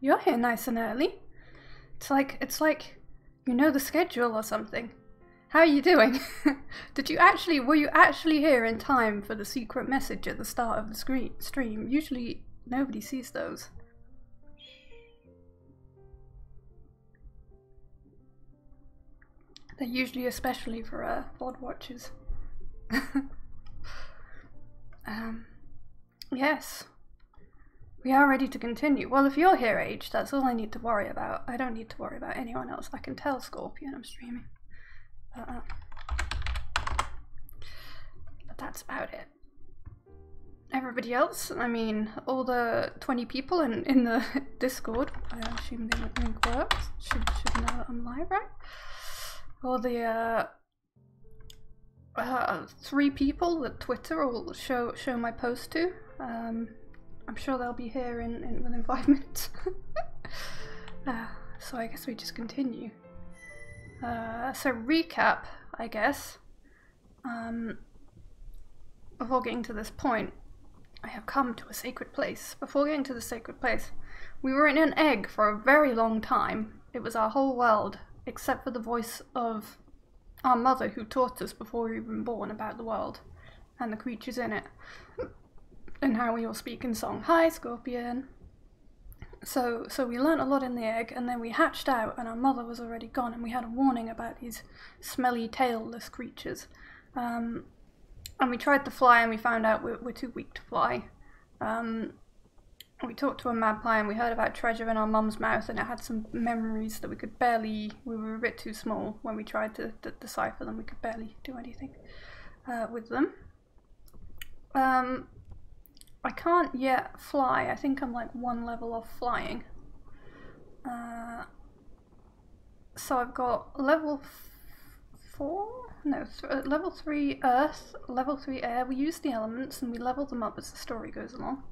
You're here nice and early. It's like you know the schedule or something. How are you doing? Were you actually here in time for the secret message at the start of the stream? Usually nobody sees those. They're usually especially for VOD watchers. Yes. We are ready to continue. Well, if you're here, Age, that's all I need to worry about. I don't need to worry about anyone else. I can tell Scorpion I'm streaming. But that's about it. Everybody else, I mean, all the 20 people in the Discord, I assume the link works, should know that I'm live, right? Or the 3 people that Twitter will show my post to. I'm sure they'll be here within 5 minutes. So I guess we just continue. So recap, I guess. Before getting to this point, I have come to a sacred place. Before getting to the sacred place, we were in an egg for a very long time. It was our whole world, except for the voice of our mother who taught us before we were even born about the world and the creatures in it. And how we all speak in song. Hi, Scorpion. So we learnt a lot in the egg, and then we hatched out, and our mother was already gone, and we had a warning about these smelly, tailless creatures. And we tried to fly, and we found out we're too weak to fly. We talked to a magpie, and we heard about treasure in our mum's mouth, and it had some memories that we were a bit too small when we tried to decipher them. We could barely do anything with them. I can't yet fly. I think I'm like 1 level off flying. So I've got level 4? No, level 3 earth, level 3 air. We use the elements and we level them up as the story goes along.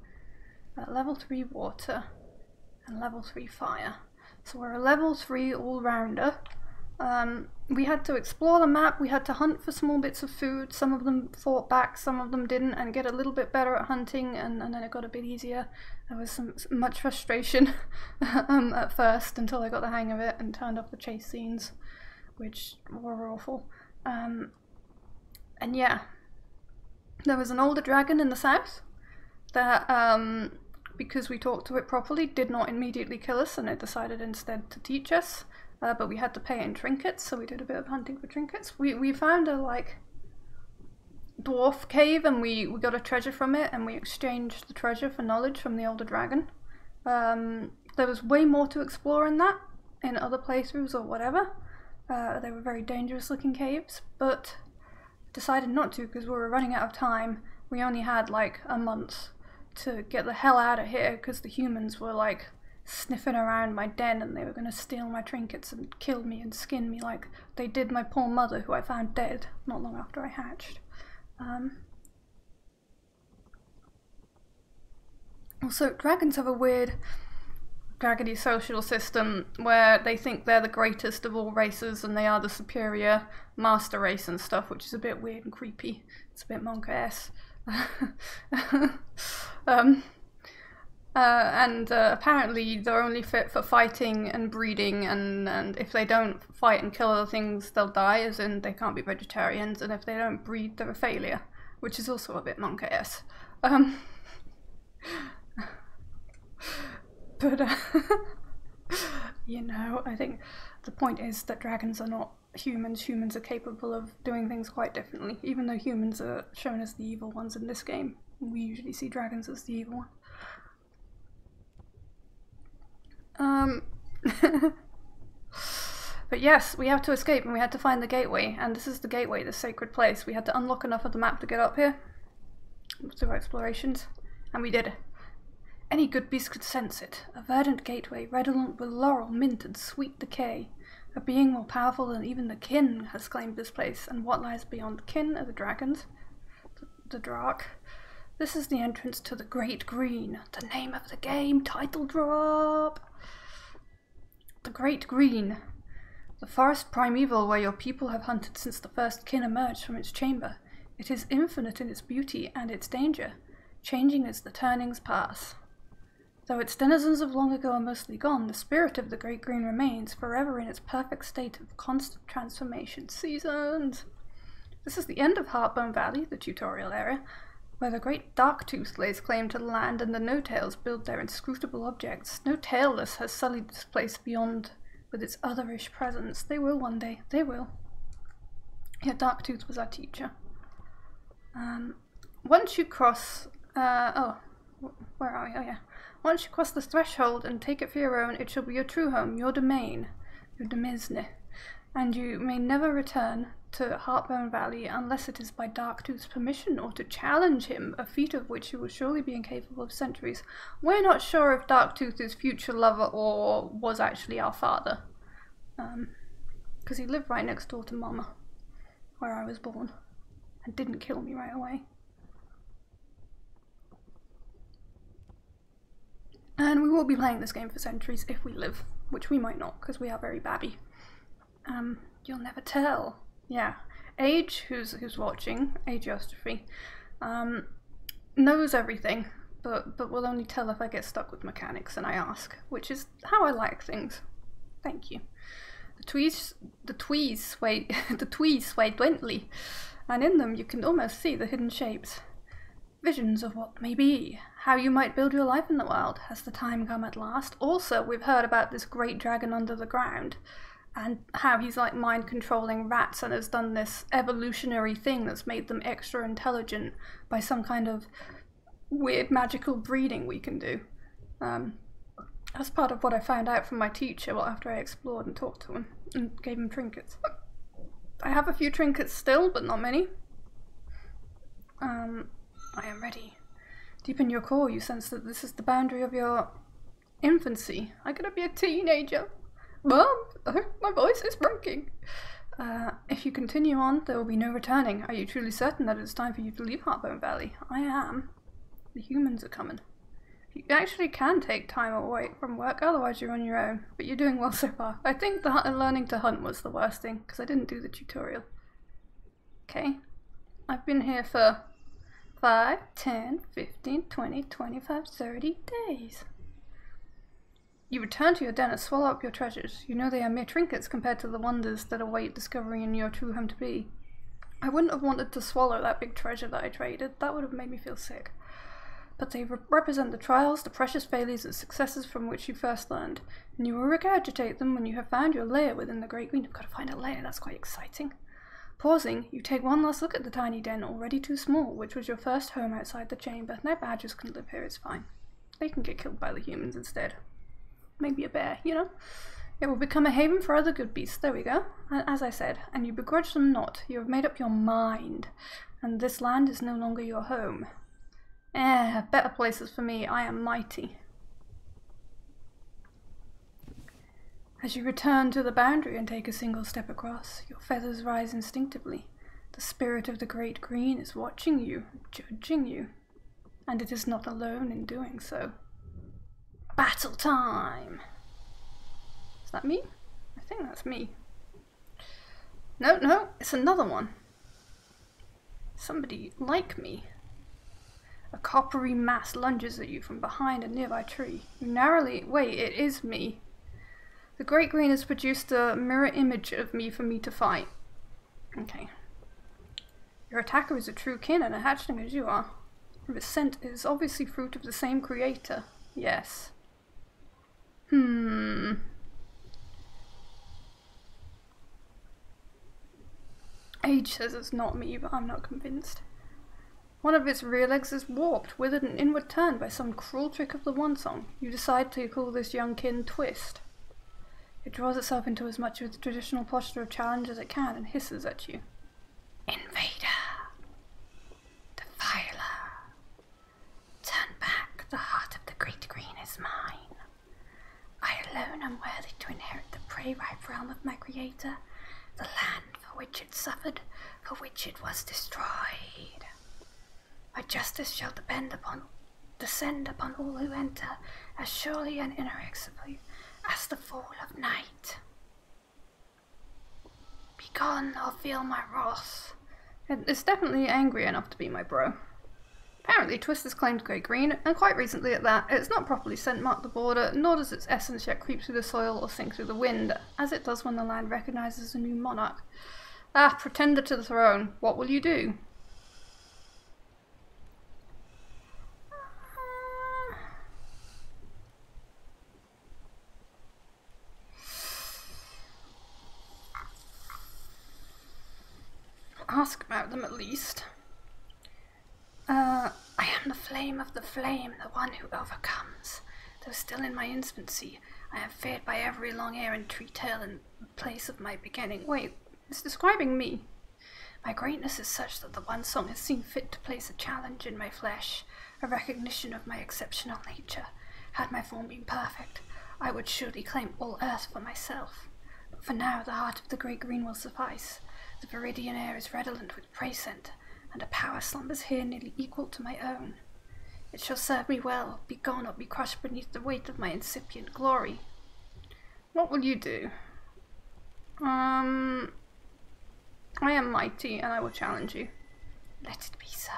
Level 3 water and level 3 fire. So we're a level 3 all-rounder. We had to explore the map, we had to hunt for small bits of food. Some of them fought back, some of them didn't, and get a little bit better at hunting, and then it got a bit easier. There was much frustration at first until I got the hang of it and turned off the chase scenes, which were awful. And yeah, there was an older dragon in the south that, because we talked to it properly, did not immediately kill us, and it decided instead to teach us. But we had to pay in trinkets, so we did a bit of hunting for trinkets. We found a like dwarf cave, and we got a treasure from it, and we exchanged the treasure for knowledge from the older dragon. There was way more to explore in that, in other playthroughs or whatever. They were very dangerous looking caves, but decided not to because we were running out of time. We only had like a month to get the hell out of here because the humans were like sniffing around my den, and they were going to steal my trinkets and kill me and skin me like they did my poor mother, who I found dead not long after I hatched. Also, dragons have a weird dragony social system where they think they're the greatest of all races and they are the superior master race and stuff, which is a bit weird and creepy. It's a bit monk-esque. And apparently they're only fit for fighting and breeding, and if they don't fight and kill other things, they'll die, as in they can't be vegetarians, and if they don't breed, they're a failure, which is also a bit monk-esque. But, you know, I think the point is that dragons are not humans. Humans are capable of doing things quite differently, even though humans are shown as the evil ones in this game. We usually see dragons as the evil one. But yes, we have to escape, and we had to find the gateway, and this is the gateway, the sacred place. We had to unlock enough of the map to get up here through our explorations, and we did. Any good beast could sense it. A verdant gateway, redolent with laurel, mint, and sweet decay. A being more powerful than even the kin has claimed this place, and what lies beyond kin are the dragons. The Drakh. This is the entrance to the Great Green. The name of the game, title drop! The Great Green. The forest primeval where your people have hunted since the first kin emerged from its chamber. It is infinite in its beauty and its danger, changing as the turnings pass. Though its denizens of long ago are mostly gone, the spirit of the Great Green remains, forever in its perfect state of constant transformation. Seasons! This is the end of Heartbone Valley, the tutorial area, where the great Darktooth lays claim to the land and the No-Tails build their inscrutable objects. No-Tailless has sullied this place beyond with its otherish presence. They will one day. They will. Yeah, Darktooth was our teacher. Once you cross... where are we? Oh yeah. Once you cross the threshold and take it for your own, it shall be your true home, your domain, your demesne, and you may never return to Heartbone Valley unless it is by Darktooth's permission or to challenge him, a feat of which you will surely be incapable of centuries. We're not sure if Darktooth is future lover or was actually our father, because he lived right next door to Mama, where I was born, and didn't kill me right away. And we will be playing this game for centuries if we live, which we might not, because we are very babby. You'll never tell. Yeah. Age, who's watching, Ageostrophy, knows everything, but will only tell if I get stuck with mechanics and I ask, which is how I like things. Thank you. The tweez sway gently, and in them you can almost see the hidden shapes. Visions of what may be, how you might build your life in the world. Has the time come at last? Also, we've heard about this great dragon under the ground, and how he's like mind controlling rats and has done this evolutionary thing that's made them extra intelligent by some kind of weird magical breeding we can do. That's part of what I found out from my teacher after I explored and talked to him and gave him trinkets. I have a few trinkets still, but not many. I am ready. Deep in your core, you sense that this is the boundary of your infancy. I'm gonna be a teenager. Mom, my voice is breaking. If you continue on, there will be no returning. Are you truly certain that it's time for you to leave Heartbone Valley? I am. The humans are coming. You actually can take time away from work, otherwise you're on your own. But you're doing well so far. I think the learning to hunt was the worst thing, because I didn't do the tutorial. Okay. I've been here for 5, 10, 15, 20, 25, 30 days. You return to your den and swallow up your treasures. You know they are mere trinkets compared to the wonders that await discovering in your true home to be. I wouldn't have wanted to swallow that big treasure that I traded. That would have made me feel sick. But they represent the trials, the precious failures and successes from which you first learned, and you will regurgitate them when you have found your lair within the Great Green. You've got to find a lair, that's quite exciting. Pausing, you take one last look at the tiny den, already too small, which was your first home outside the chamber. No badgers can live here, it's fine. They can get killed by the humans instead. Maybe a bear, you know? It will become a haven for other good beasts, there we go. As I said, and you begrudge them not. You have made up your mind, and this land is no longer your home. Better places for me, I am mighty. As you return to the boundary and take a single step across, your feathers rise instinctively. The spirit of the Great Green is watching you, judging you, and it is not alone in doing so. Battle time! Is that me? I think that's me. No, it's another one. Somebody like me. A coppery mass lunges at you from behind a nearby tree. You narrowly... Wait, it is me. The Great Green has produced a mirror image of me for me to fight. Okay. Your attacker is a true kin and a hatchling as you are. Its scent is obviously fruit of the same creator. Yes. Age says it's not me, but I'm not convinced. One of its rear legs is warped, withered and inward turned by some cruel trick of the One Song. You decide to call this young kin Twist. It draws itself into as much of the traditional posture of challenge as it can and hisses at you. Invader! Defiler! Turn back, the heart of the Great Green is mine. I alone am worthy to inherit the prey-ripe realm of my creator, the land for which it suffered, for which it was destroyed. My justice shall descend upon all who enter, as surely and inexorably as the fall of night. Begone or feel my wrath. It's definitely angry enough to be my bro. Apparently, Twist has claimed Grey Green, and quite recently at that. It's not properly scent marked the border, nor does its essence yet creep through the soil or sink through the wind, as it does when the land recognises a new monarch. Ah, pretender to the throne, what will you do? Ask about them at least. I am the flame of the flame, the one who overcomes. Though still in my infancy, I am feared by every long errant tree tale in place of my beginning. Wait, it's describing me. My greatness is such that the one song has seen fit to place a challenge in my flesh, a recognition of my exceptional nature. Had my form been perfect, I would surely claim all earth for myself. But for now, the heart of the Great Green will suffice. The viridian air is redolent with prey scent, and a power slumbers here nearly equal to my own. It shall serve me well, be gone or be crushed beneath the weight of my incipient glory. What will you do? I am mighty, and I will challenge you. Let it be so.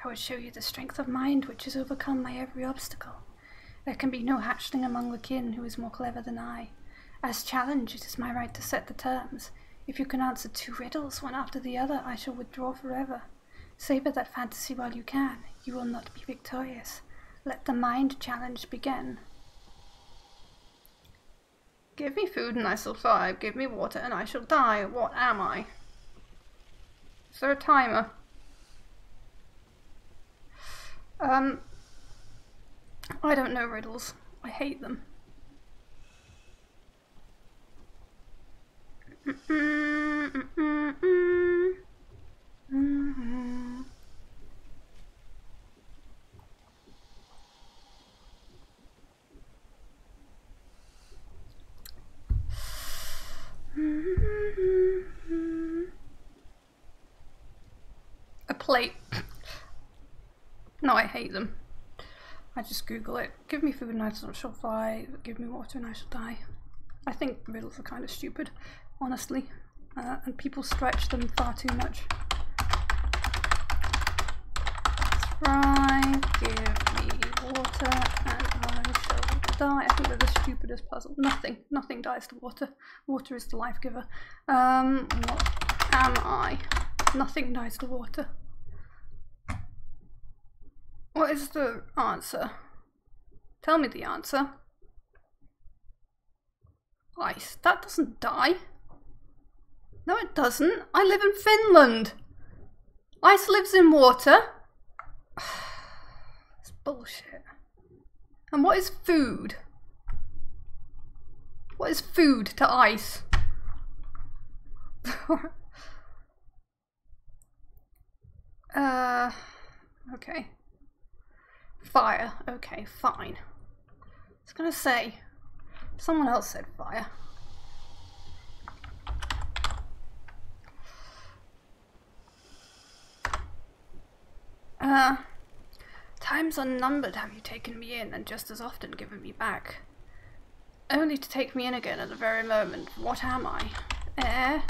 I will show you the strength of mind which has overcome my every obstacle. There can be no hatchling among the kin who is more clever than I. As challenge, it is my right to set the terms. If you can answer 2 riddles, one after the other, I shall withdraw forever. Savor that fantasy while you can. You will not be victorious. Let the mind challenge begin. Give me food and I shall thrive. Give me water and I shall die. What am I? Is there a timer? I don't know riddles. I hate them. A plate. No, I hate them. I just Google it. Give me food and I shall fly. Give me water and I shall die. I think riddles are kind of stupid, honestly. And people stretch them far too much. Try, give me water and I shall die. I think they're the stupidest puzzle. Nothing dies to water. Water is the life giver. What am I? Nothing dies to water. What is the answer? Tell me the answer. Ice. That doesn't die. No, it doesn't. I live in Finland. Ice lives in water. It's bullshit. And what is food? What is food to ice? Okay. Fire. Okay, fine. I was gonna say, someone else said fire. Times unnumbered have you taken me in and just as often given me back. Only to take me in again at the very moment. What am I? Air?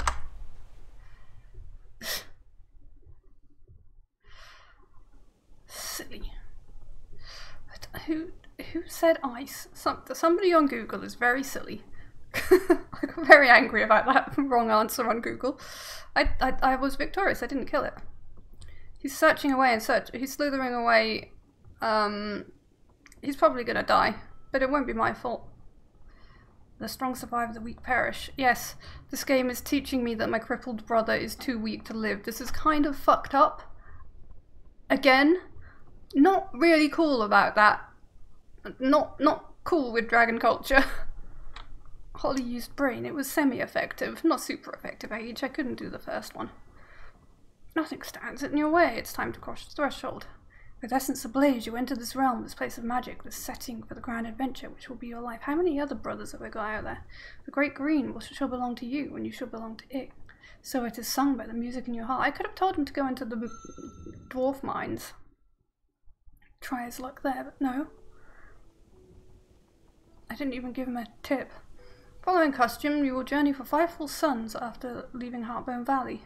Silly. But who said ice? Somebody on Google is very silly. I got very angry about that wrong answer on Google. I was victorious. I didn't kill it. He's searching away and he's slithering away. He's probably gonna die, but it won't be my fault. The strong survive, the weak perish. Yes, this game is teaching me that my crippled brother is too weak to live. This is kind of fucked up. Again, not really cool about that. Not cool with dragon culture. Holly used brain. It was semi-effective, not super effective age. I couldn't do the first one. Nothing stands in your way. It's time to cross the threshold. With essence ablaze, you enter this realm, this place of magic, this setting for the grand adventure which will be your life. How many other brothers have I got out there? The Great Green shall belong to you, and you shall belong to it. So it is sung by the music in your heart. I could have told him to go into the dwarf mines. Try his luck there, but no. I didn't even give him a tip. Following custom, you will journey for 5 full suns after leaving Heartbone Valley.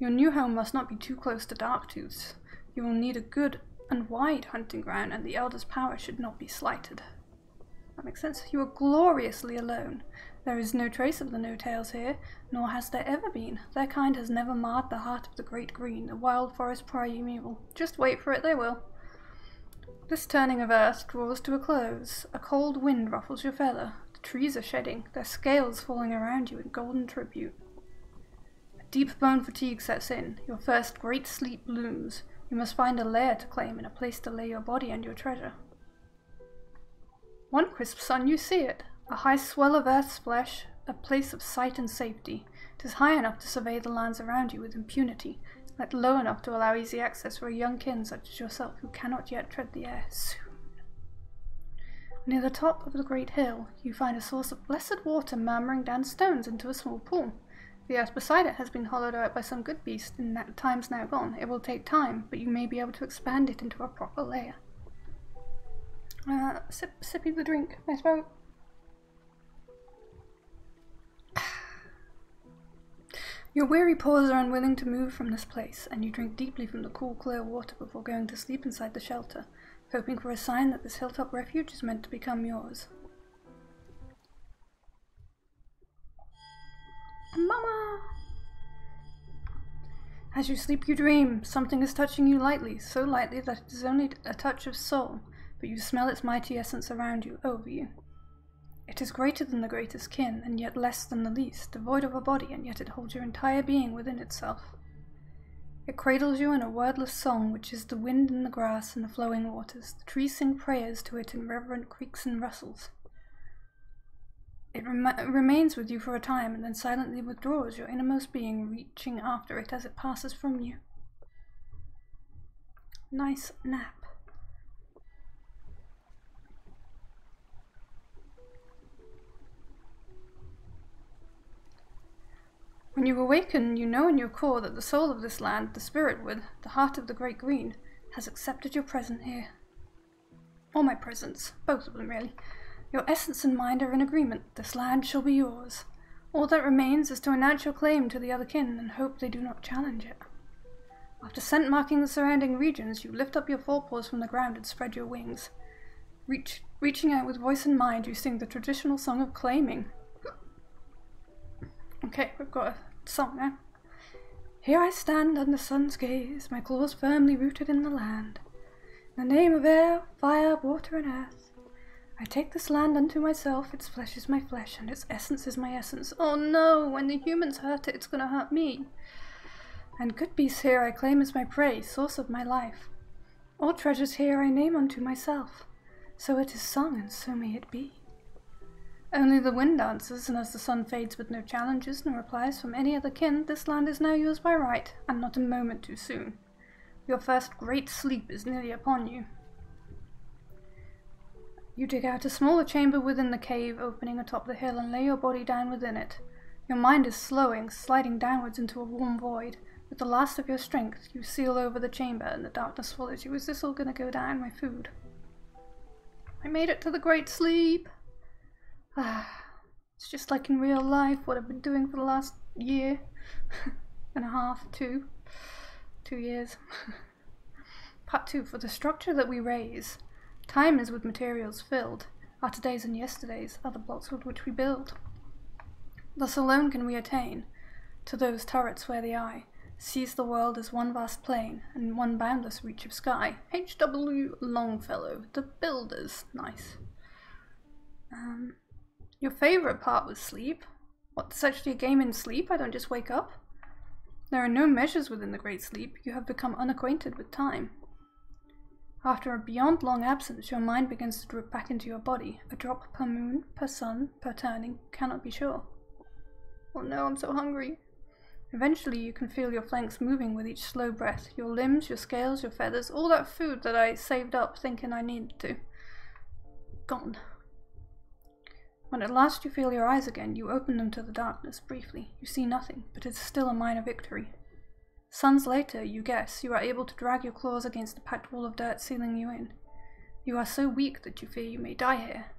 Your new home must not be too close to Darktooth's. You will need a good and wide hunting ground, and the Elder's power should not be slighted. That makes sense. You are gloriously alone. There is no trace of the No-Tails here, nor has there ever been. Their kind has never marred the heart of the Great Green, the wild forest primeval. Just wait for it, they will. This turning of earth draws to a close. A cold wind ruffles your feather. The trees are shedding, their scales falling around you in golden tribute. A deep bone fatigue sets in. Your first great sleep looms. You must find a lair to claim and a place to lay your body and your treasure. One crisp sun you see it. A high swell of earth's flesh, a place of sight and safety. 'Tis high enough to survey the lands around you with impunity, yet low enough to allow easy access for a young kin such as yourself who cannot yet tread the air soon. Near the top of the great hill, you find a source of blessed water murmuring down stones into a small pool. The earth beside it has been hollowed out by some good beast in times now gone. It will take time, but you may be able to expand it into a proper layer. Sippy the drink, I suppose. Your weary paws are unwilling to move from this place, and you drink deeply from the cool, clear water before going to sleep inside the shelter, hoping for a sign that this hilltop refuge is meant to become yours. Mama! As you sleep, you dream. Something is touching you lightly, so lightly that it is only a touch of soul, but you smell its mighty essence around you, over you. It is greater than the greatest kin, and yet less than the least, devoid of a body, and yet it holds your entire being within itself. It cradles you in a wordless song, which is the wind in the grass and the flowing waters. The trees sing prayers to it in reverent creaks and rustles. It remains with you for a time, and then silently withdraws, your innermost being reaching after it as it passes from you. Nice nap. When you awaken, you know in your core that the soul of this land, the Spiritwood, the heart of the Great Green, has accepted your presence here. Or my presence, both of them really. Your essence and mind are in agreement. This land shall be yours. All that remains is to announce your claim to the other kin and hope they do not challenge it. After scent marking the surrounding regions, you lift up your forepaws from the ground and spread your wings. Reaching out with voice and mind, you sing the traditional song of claiming. Okay, we've got a song now. Here I stand under sun's gaze, my claws firmly rooted in the land. In the name of air, fire, water, and earth, I take this land unto myself. Its flesh is my flesh, and its essence is my essence. Oh no, when the humans hurt it, it's gonna hurt me. And good beasts here I claim as my prey, source of my life. All treasures here I name unto myself. So it is sung, and so may it be. Only the wind answers, and as the sun fades with no challenges nor replies from any other kin, this land is now yours by right, and not a moment too soon. Your first great sleep is nearly upon you. You dig out a smaller chamber within the cave opening atop the hill and lay your body down within it. Your mind is slowing, sliding downwards into a warm void. With the last of your strength, you seal over the chamber, and the darkness follows you. Is this all gonna go down, my food? I made it to the great sleep! It's just like in real life, what I've been doing for the last year and a half, 2 years. Part 2. For the structure that we raise, time is with materials filled. Our todays and yesterdays are the blocks with which we build. Thus alone can we attain to those turrets where the eye sees the world as one vast plain and one boundless reach of sky. H.W. Longfellow, The Builders. Nice. Your favourite part was sleep? What, there's actually a game in sleep? I don't just wake up? There are no measures within the great sleep. You have become unacquainted with time. After a beyond long absence, your mind begins to drip back into your body. A drop per moon, per sun, per turning, cannot be sure. Oh no, I'm so hungry. Eventually you can feel your flanks moving with each slow breath. Your limbs, your scales, your feathers, all that food that I saved up thinking I needed to. Gone. When at last you feel your eyes again, you open them to the darkness briefly. You see nothing, but it is still a minor victory. Suns later, you guess, you are able to drag your claws against the packed wall of dirt sealing you in. You are so weak that you fear you may die here.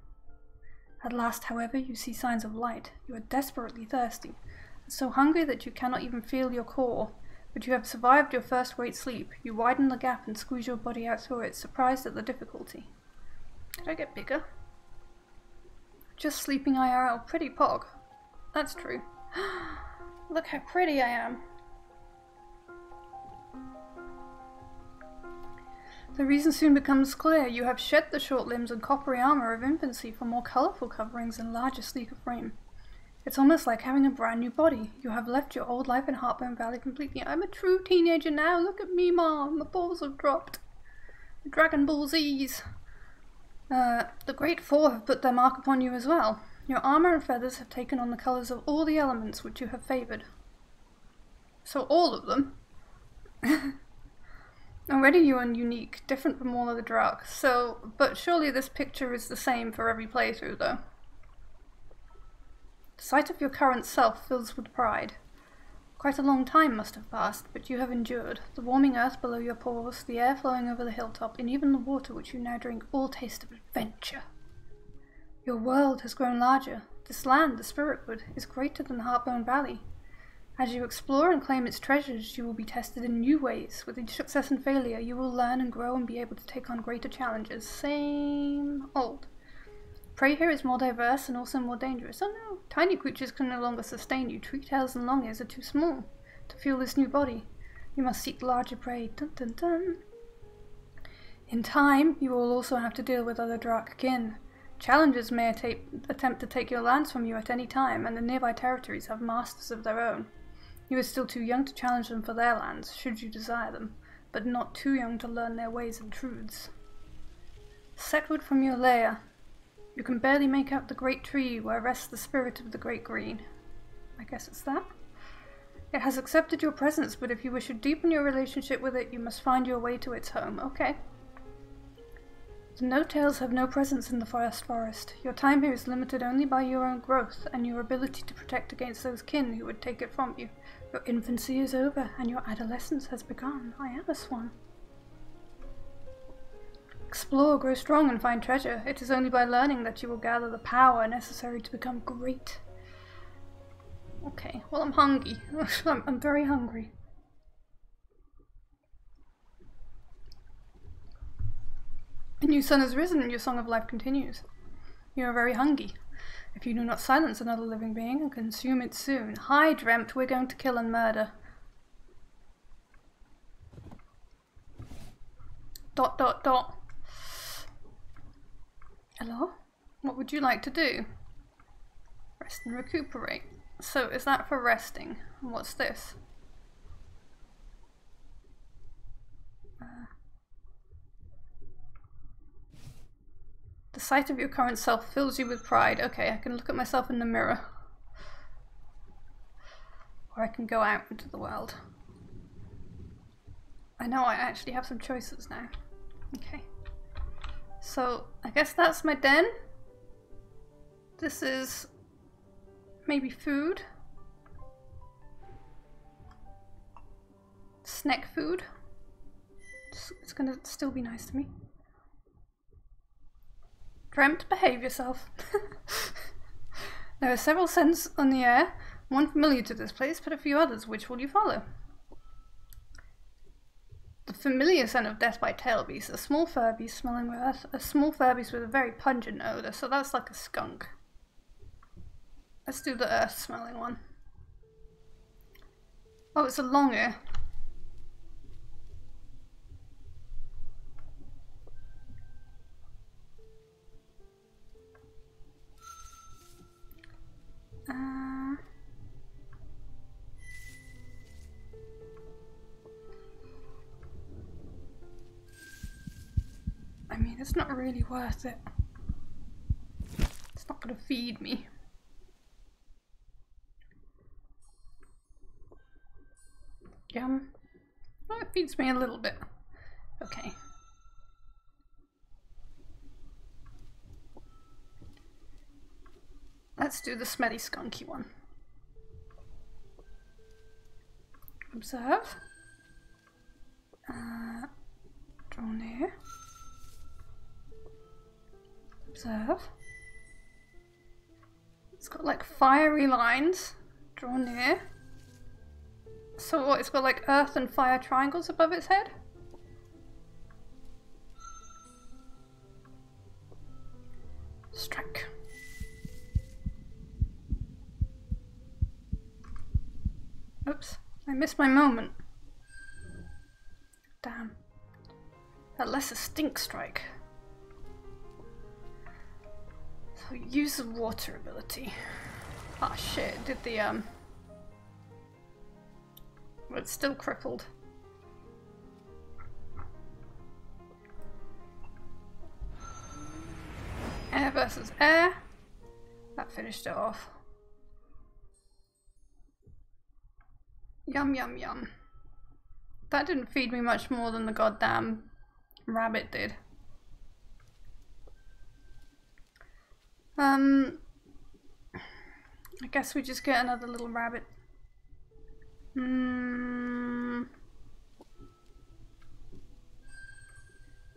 At last, however, you see signs of light. You are desperately thirsty, and so hungry that you cannot even feel your core, But you have survived your first great sleep. You widen the gap and squeeze your body out through it, surprised at the difficulty. Did I get bigger? Just sleeping IRL. Pretty pog. That's true. Look how pretty I am. The reason soon becomes clear. You have shed the short limbs and coppery armor of infancy for more colorful coverings and larger, sleeker frame. It's almost like having a brand new body. You have left your old life in Heartburn Valley completely. I'm a true teenager now. Look at me, Mom. The balls have dropped. The Dragon Ball Z's. The Great Four have put their mark upon you as well. Your armor and feathers have taken on the colors of all the elements which you have favored. So all of them? Already you are unique, different from all other Drakh. But surely this picture is the same for every playthrough, though. The sight of your current self fills with pride. Quite a long time must have passed, but you have endured. The warming earth below your paws, the air flowing over the hilltop, and even the water which you now drink, all taste of adventure. Your world has grown larger. This land, the Spiritwood, is greater than the Heartburn Valley. As you explore and claim its treasures, you will be tested in new ways. With each success and failure, you will learn and grow and be able to take on greater challenges. Same old. Prey here is more diverse and also more dangerous. Oh no, tiny creatures can no longer sustain you. Tree tails and long ears are too small to fuel this new body. You must seek larger prey. Dun dun dun. In time, you will also have to deal with other Drakh kin. Challengers may attempt to take your lands from you at any time, and the nearby territories have masters of their own. You are still too young to challenge them for their lands, should you desire them, but not too young to learn their ways and truths. Setward from your lair, you can barely make out the great tree where rests the spirit of the Great Green. I guess it's that. It has accepted your presence, but if you wish to deepen your relationship with it, you must find your way to its home. Okay. The No-Tails have no presence in the forest. Your time here is limited only by your own growth and your ability to protect against those kin who would take it from you. Your infancy is over and your adolescence has begun. I am a swan. Explore, grow strong and find treasure. It is only by learning that you will gather the power necessary to become great. Okay, well I'm hungry. I'm very hungry. A new sun has risen and your song of life continues. You are very hungry. If you do not silence another living being and consume it soon. Hi, Dreamt, we're going to kill and murder. ... Hello? What would you like to do? Rest and recuperate. So is that for resting? And what's this? The sight of your current self fills you with pride. Okay, I can look at myself in the mirror. Or I can go out into the world. I know I actually have some choices now. Okay. So, I guess that's my den. This is maybe food. Snack food. It's gonna still be nice to me. Dreamt, behave yourself. There are several scents on the air, one familiar to this place, but a few others. Which will you follow? The familiar scent of death by tail beasts, a small fur beast smelling with earth, a small fur beast with a very pungent odor, so that's like a skunk. Let's do the earth smelling one. Oh, it's a long ear. I mean, it's not really worth it. It's not gonna feed me. Yum. Well, it feeds me a little bit. Okay. Let's do the smelly skunky one. Observe. Draw near. Observe. It's got like fiery lines. Draw near. So what, it's got like earth and fire triangles above its head? Strike. Oops, I missed my moment. Damn. That lesser stink strike. So use the water ability. Ah shit, it did the well, it's still crippled. Air versus air. That finished it off. Yum yum yum. That didn't feed me much more than the goddamn rabbit did. I guess we just get another little rabbit.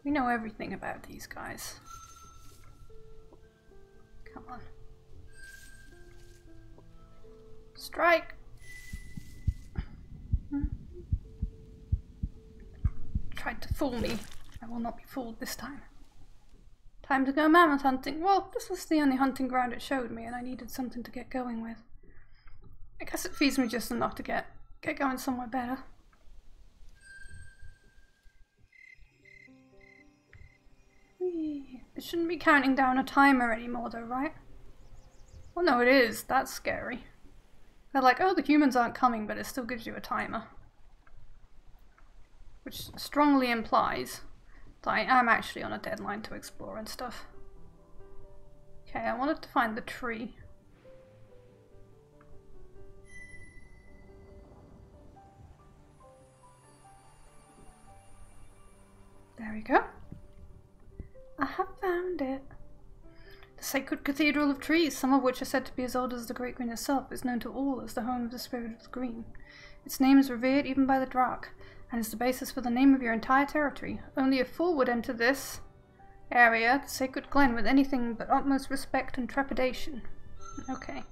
We know everything about these guys. Come on. Strike! Tried to fool me. I will not be fooled this time. Time to go mammoth hunting. Well, this was the only hunting ground it showed me, and I needed something to get going with. I guess it feeds me just enough to get going somewhere better. Whee. It shouldn't be counting down a timer anymore though, right? Well, no, it is. That's scary. They're like, oh, the humans aren't coming, but it still gives you a timer. Which strongly implies that I am actually on a deadline to explore and stuff. Okay, I wanted to find the tree. There we go. I have found it. The sacred cathedral of trees, some of which are said to be as old as the Great Green itself, is known to all as the home of the spirit of the green. Its name is revered even by the Drakh, and is the basis for the name of your entire territory. Only a fool would enter this area, the sacred glen, with anything but utmost respect and trepidation. Okay.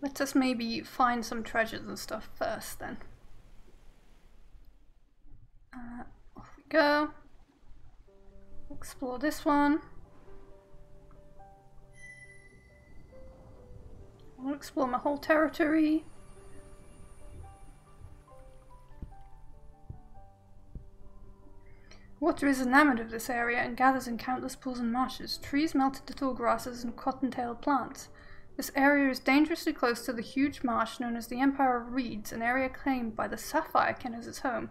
Let us maybe find some treasures and stuff first then. Off we go. Explore this one. I'll explore my whole territory. Water is enamored of this area and gathers in countless pools and marshes. Trees melt into tall grasses and cotton-tailed plants. This area is dangerously close to the huge marsh known as the Empire of Reeds, an area claimed by the Sapphirekin as its home.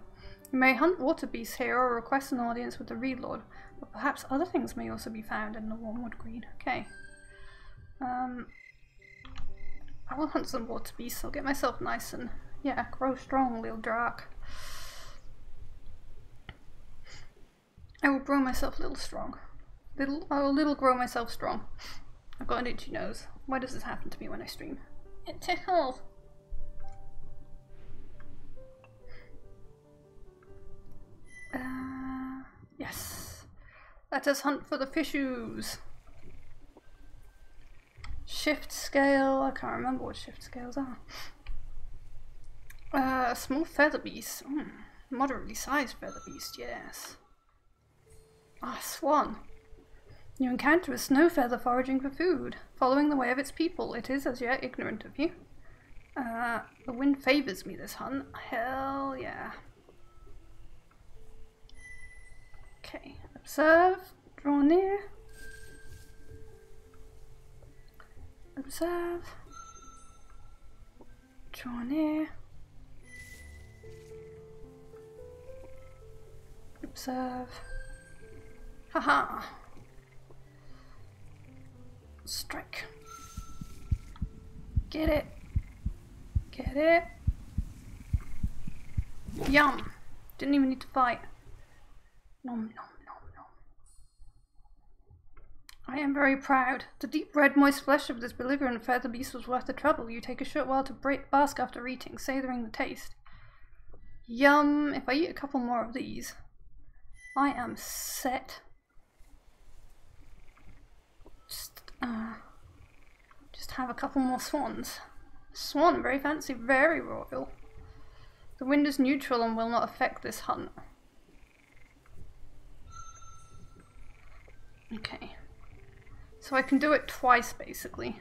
You may hunt water beasts here or request an audience with the Reed Lord, but perhaps other things may also be found in the Wormwood Green. Okay. I will hunt some water beasts. I'll get myself nice and, yeah, grow strong, little Drakh. I will grow myself a little strong. I will grow myself strong. I've got an itchy nose. Why does this happen to me when I stream? It tickles. Yes. Let us hunt for the fishoos. Shift scale. I can't remember what shift scales are. Small feather beast. Moderately sized feather beast, yes. Ah, swan. You encounter a snow feather foraging for food, following the way of its people. It is as yet ignorant of you. The wind favors me this hunt. Hell yeah. Okay, observe, draw near. Observe, draw near. Observe. Haha. Strike. Get it. Get it. Yum. Didn't even need to fight. Nom nom nom nom. I am very proud. The deep red moist flesh of this belligerent feather beast was worth the trouble. You take a short while to bask after eating, savoring the taste. Yum. If I eat a couple more of these, I am just have a couple more swans. Swan, very fancy, very royal. The wind is neutral and will not affect this hunt. Okay. So I can do it twice, basically.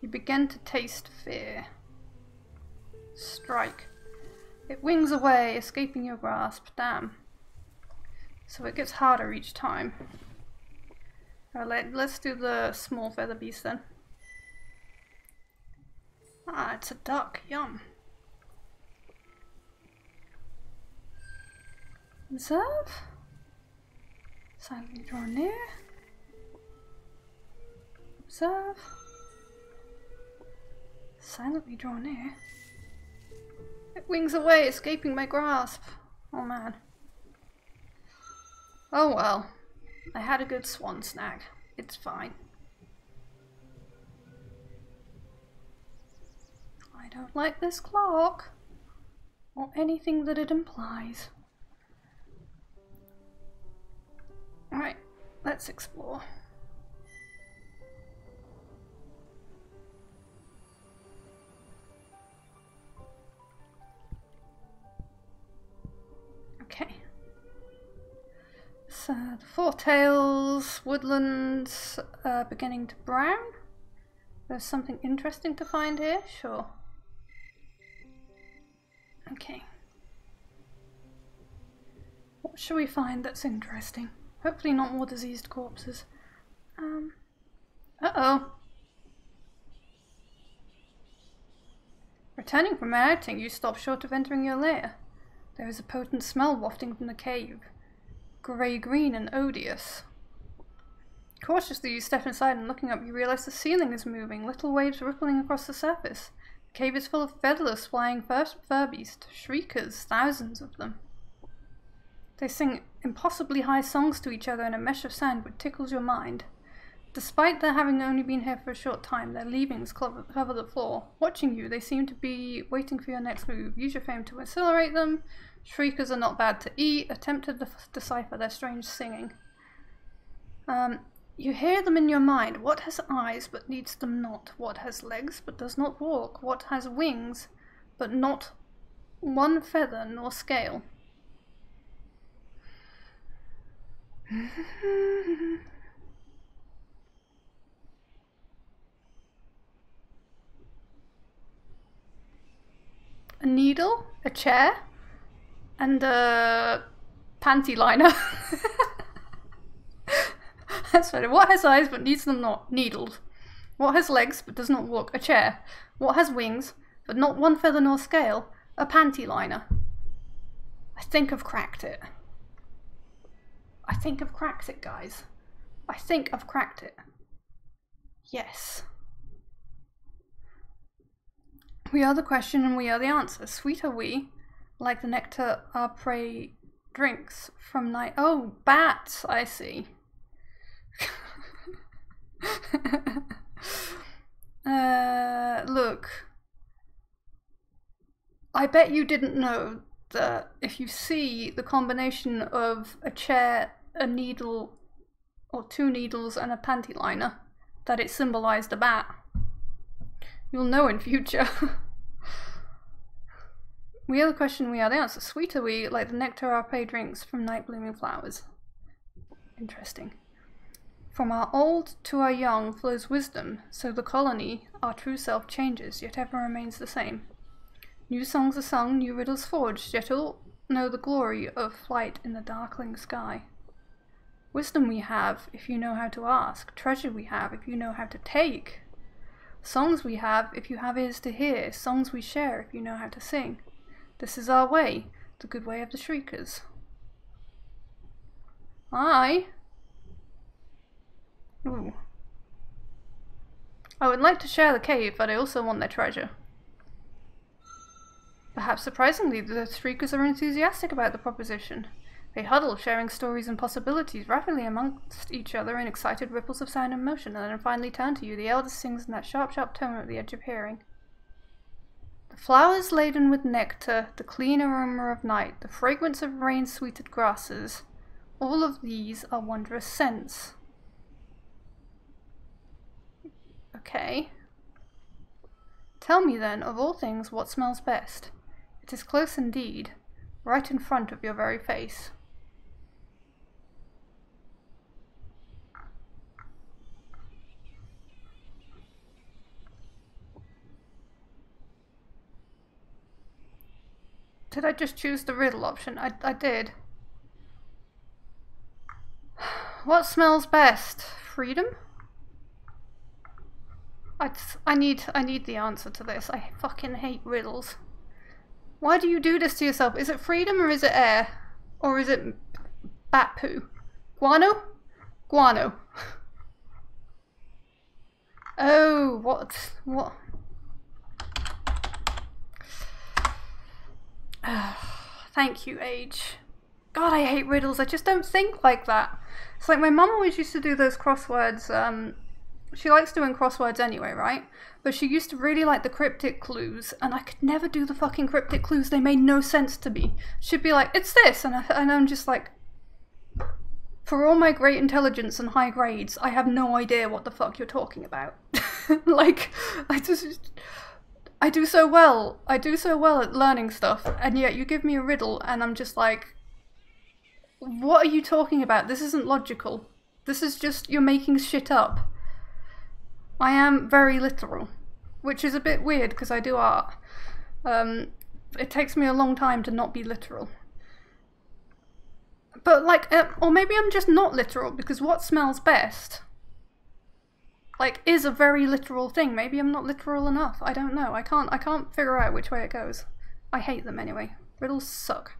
You begin to taste fear. Strike. It wings away, escaping your grasp. Damn. So it gets harder each time. Alright, let's do the small feather beast then. Ah, it's a duck. Yum. Observe. Silently draw near. Observe. Silently draw near. It wings away, escaping my grasp. Oh man. Oh well. I had a good swan snack. It's fine. I don't like this clock. Or anything that it implies. Alright, let's explore. Okay. So, the Four Tails, woodlands beginning to brown. There's something interesting to find here? Sure. Okay. What shall we find that's interesting? Hopefully not more diseased corpses. Uh-oh. Returning from an outing, you stop short of entering your lair. There is a potent smell wafting from the cave. Grey-green and odious. Cautiously you step inside and looking up you realize the ceiling is moving, little waves rippling across the surface. The cave is full of featherless flying furbeasts, shriekers, thousands of them. They sing impossibly high songs to each other in a mesh of sound which tickles your mind. Despite their having only been here for a short time, their leavings cover the floor. Watching you, they seem to be waiting for your next move. Use your fame to accelerate them. Shriekers are not bad to eat. Attempt to decipher their strange singing. You hear them in your mind. What has eyes but needs them not? What has legs but does not walk? What has wings but not one feather nor scale? A needle, a chair, and a panty liner. That's funny. What has eyes but needs them not? Needles. What has legs but does not walk? A chair. What has wings but not one feather nor scale? A panty liner. I think I've cracked it. I think I've cracked it, guys. I think I've cracked it. Yes. We are the question and we are the answer. Sweet are we, like the nectar our prey drinks from night. Oh, bats, I see. Look. I bet you didn't know that if you see the combination of a chair, a needle, or two needles and a panty liner, that it symbolized a bat. You'll know in future. We are the question, we are the answer. Sweet are we, like the nectar our prey drinks from night blooming flowers. Interesting. From our old to our young flows wisdom, so the colony, our true self, changes, yet ever remains the same. New songs are sung, new riddles forged, yet all know the glory of flight in the darkling sky. Wisdom we have, if you know how to ask. Treasure we have, if you know how to take. Songs we have, if you have ears to hear. Songs we share, if you know how to sing. This is our way, the good way of the Shriekers. I would like to share the cave, but I also want their treasure. Perhaps surprisingly, the Shriekers are enthusiastic about the proposition. They huddle, sharing stories and possibilities rapidly amongst each other in excited ripples of sound and motion, and then finally turn to you. The eldest sings in that sharp, sharp tone at the edge of hearing. The flowers laden with nectar, the clean aroma of night, the fragrance of rain-sweeted grasses, all of these are wondrous scents. Okay. Tell me then, of all things, what smells best? It is close indeed, right in front of your very face. Did I just choose the riddle option? I did. What smells best? Freedom? I need the answer to this. I fucking hate riddles. Why do you do this to yourself? Is it freedom or is it air? Or is it bat poo? Guano? Guano. Oh, what? Thank you, Age. God, I hate riddles. I just don't think like that. It's like my mum always used to do those crosswords. She likes doing crosswords anyway, right? But she used to really like the cryptic clues, and I could never do the fucking cryptic clues. They made no sense to me. She'd be like, it's this, and I'm just like, for all my great intelligence and high grades, I have no idea what the fuck you're talking about. Like, I do so well at learning stuff, and yet you give me a riddle, and I'm just like, what are you talking about? This isn't logical. This is just, you're making shit up. I am very literal, which is a bit weird because I do art. It takes me a long time to not be literal. But like, or maybe I'm just not literal because what smells best, like, is a very literal thing. Maybe I'm not literal enough. I don't know. I can't figure out which way it goes. I hate them anyway. Riddles suck.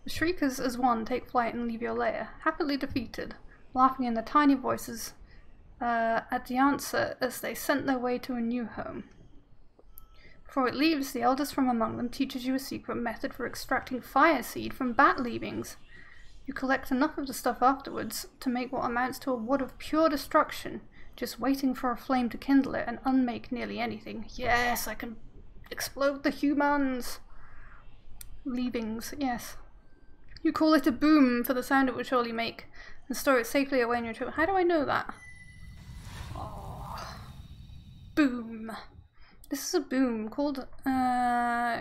The shriekers as one take flight and leave your lair, happily defeated, laughing in their tiny voices at the answer as they sent their way to a new home. Before it leaves, the eldest from among them teaches you a secret method for extracting fire seed from bat leavings. You collect enough of the stuff afterwards to make what amounts to a wood of pure destruction, just waiting for a flame to kindle it and unmake nearly anything. Yes, I can explode the humans. Leavings, yes. You call it a boom for the sound it will surely make, and store it safely away in your trip. How do I know that? Oh. Boom. This is a boom called,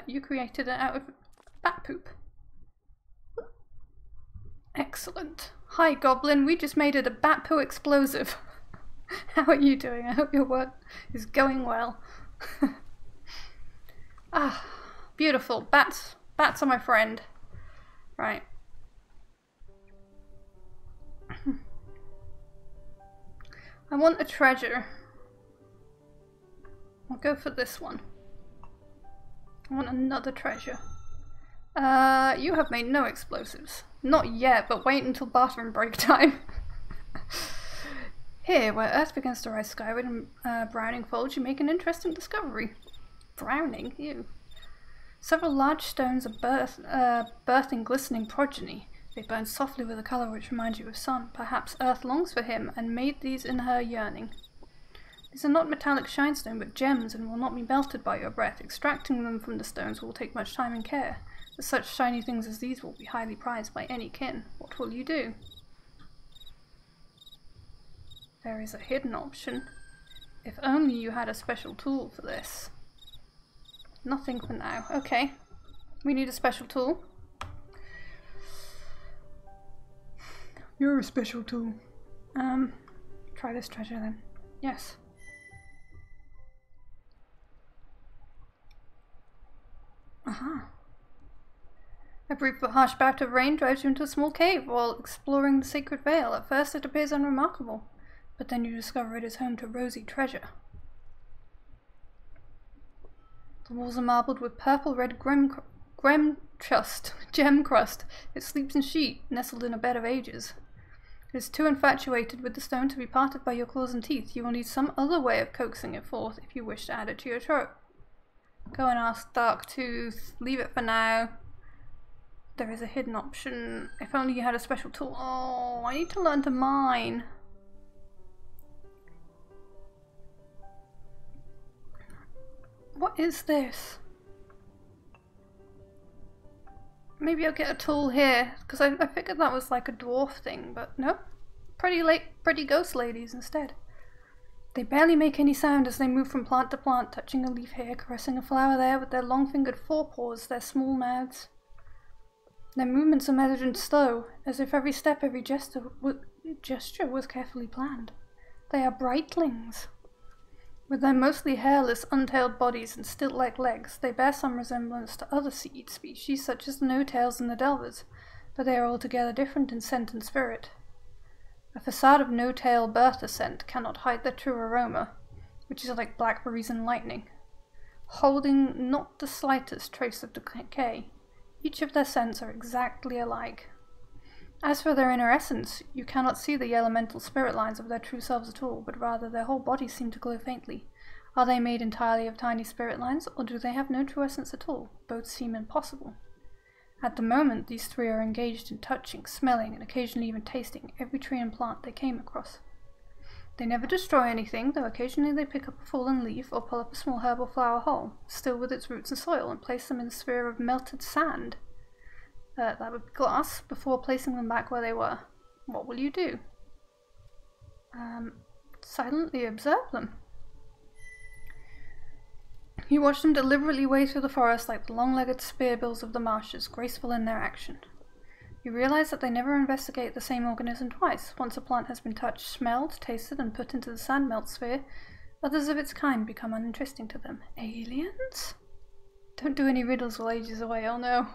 you created it out of bat poop. Excellent. Hi, Goblin. We just made it a bat poo explosive. How are you doing? I hope your work is going well. Ah, beautiful. Bats are my friend. Right. I want a treasure. I'll go for this one. I want another treasure. You have made no explosives. Not yet, but wait until bathroom break time. Here, where Earth begins to rise skyward and browning folds, you make an interesting discovery. Browning? Ew. Several large stones are birthing glistening progeny. They burn softly with a colour which reminds you of sun. Perhaps Earth longs for him and made these in her yearning. These are not metallic shinestone, but gems, and will not be melted by your breath. Extracting them from the stones will take much time and care. But such shiny things as these will be highly prized by any kin. What will you do? There is a hidden option. If only you had a special tool for this. Nothing for now. Okay. We need a special tool. You're a special tool. Try this treasure then. Yes. Aha. A brief but harsh bout of rain drives you into a small cave while exploring the sacred veil. At first it appears unremarkable, but then you discover it is home to rosy treasure. The walls are marbled with purple-red gem crust. It sleeps in sheet, nestled in a bed of ages. It is too infatuated with the stone to be parted by your claws and teeth. You will need some other way of coaxing it forth if you wish to add it to your throat. Go and ask Darktooth. Leave it for now. There is a hidden option. If only you had a special tool. Oh, I need to learn to mine. What is this? Maybe I'll get a tool here, because I figured that was like a dwarf thing, but no. Pretty ghost ladies instead. They barely make any sound as they move from plant to plant, touching a leaf here, caressing a flower there with their long-fingered forepaws, their small mouths. Their movements are measured and slow, as if every step, every gesture was carefully planned. They are brightlings. With their mostly hairless, untailed bodies and stilt-like legs, they bear some resemblance to other seed species such as the no-tails and the delvers, but they are altogether different in scent and spirit. A facade of no-tail Bertha scent cannot hide their true aroma, which is like blackberries and lightning, holding not the slightest trace of decay. Each of their scents are exactly alike. As for their inner essence, you cannot see the elemental spirit lines of their true selves at all, but rather their whole bodies seem to glow faintly. Are they made entirely of tiny spirit lines, or do they have no true essence at all? Both seem impossible. At the moment, these three are engaged in touching, smelling, and occasionally even tasting every tree and plant they came across. They never destroy anything, though occasionally they pick up a fallen leaf or pull up a small herb or flower whole, still with its roots and soil, and place them in a sphere of melted sand. That would be glass, before placing them back where they were. What will you do? Silently observe them. You watch them deliberately wade through the forest like the long-legged spearbills of the marshes, graceful in their action. You realize that they never investigate the same organism twice. Once a plant has been touched, smelled, tasted, and put into the sand melt sphere, others of its kind become uninteresting to them. Aliens? Don't do any riddles while Age is away, oh no.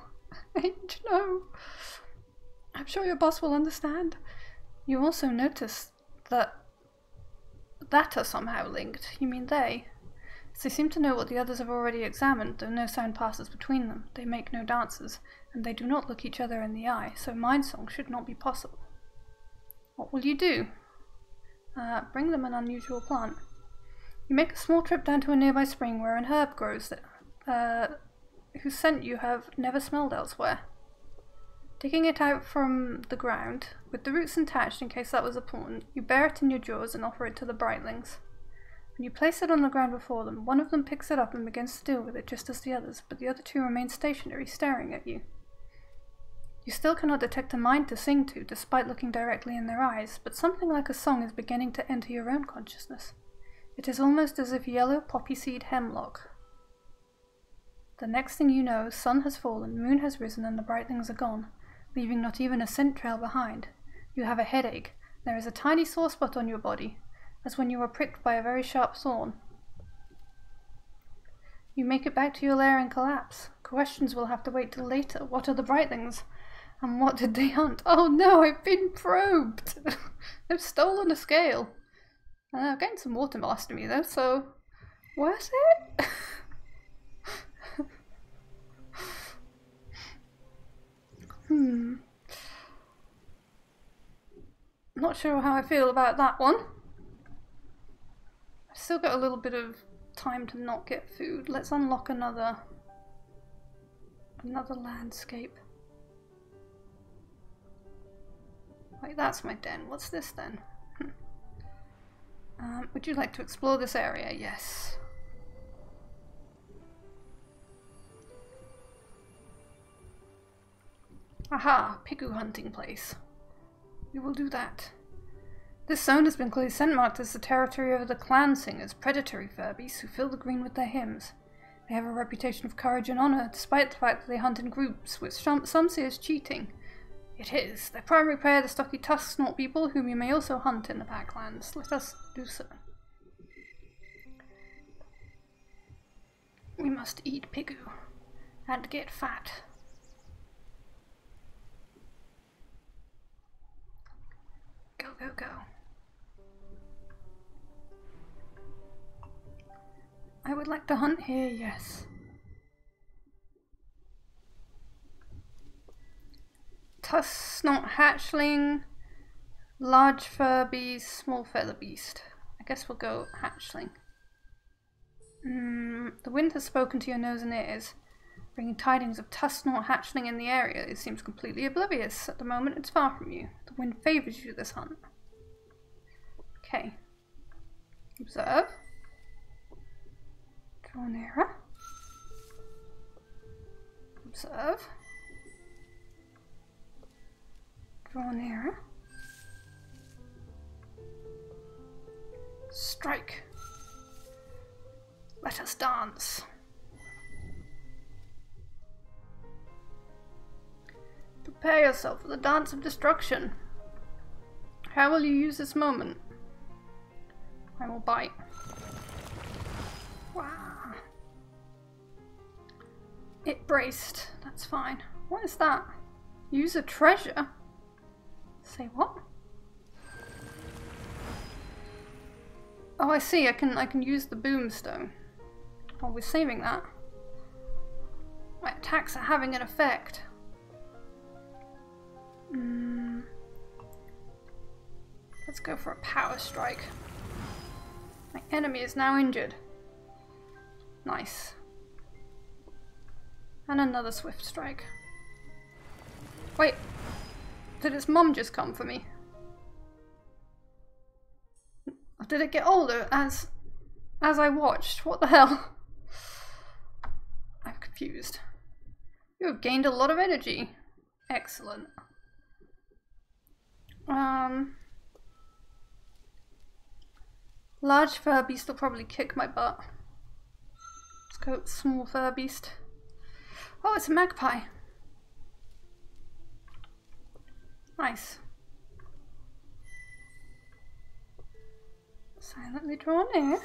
Age, no. I'm sure your boss will understand. You also notice that are somehow linked. You mean they? They seem to know what the others have already examined, though no sound passes between them. They make no dances, and they do not look each other in the eye, so mind song should not be possible. What will you do? Bring them an unusual plant. You make a small trip down to a nearby spring where an herb grows whose scent you have never smelled elsewhere. Digging it out from the ground, with the roots attached in case that was important, you bear it in your jaws and offer it to the brightlings. When you place it on the ground before them, one of them picks it up and begins to deal with it just as the others, but the other two remain stationary, staring at you. You still cannot detect a mind to sing to, despite looking directly in their eyes, but something like a song is beginning to enter your own consciousness. It is almost as if yellow poppy seed hemlock. The next thing you know, sun has fallen, moon has risen, and the brightlings are gone, leaving not even a scent trail behind. You have a headache. There is a tiny sore spot on your body, as when you were pricked by a very sharp thorn. You make it back to your lair and collapse. Questions will have to wait till later. What are the brightlings? And what did they hunt? Oh no, I've been probed! They've stolen a scale. I've gained some water mastery though, so worth it? Not sure how I feel about that one. I've still got a little bit of time to not get food. Let's unlock another landscape. Wait, that's my den. What's this then? Would you like to explore this area? Yes. Aha, Pigu hunting place. We will do that. This zone has been clearly scent marked as the territory of the clan singers, predatory Furbies who fill the green with their hymns. They have a reputation of courage and honor, despite the fact that they hunt in groups, which some see as cheating. It is. Their primary prey are the stocky tusk snort people, whom you may also hunt in the Packlands. Let us do so. We must eat Pigu and get fat. Go, go, go. I would like to hunt here, yes. Tusk snort hatchling, large Furby, small feather beast. I guess we'll go hatchling. The wind has spoken to your nose and ears, bringing tidings of tusk snort hatchling in the area. It seems completely oblivious. At the moment, it's far from you. The wind favors you this hunt. Okay. Observe. Draw nearer. Observe. Draw nearer. Strike. Let us dance. Prepare yourself for the dance of destruction. How will you use this moment? I will bite. Wow. It braced. That's fine. What is that? Use a treasure? Say what? Oh, I see. I can use the boomstone. Oh, we're saving that. My attacks are having an effect. Let's go for a power strike. My enemy is now injured. Nice. And another swift strike. Wait, did its mum just come for me? Or did it get older as I watched? What the hell? I'm confused. You have gained a lot of energy. Excellent. Large fur beast will probably kick my butt. Let's go with small fur beast. Oh, it's a magpie. Nice. Silently draw near.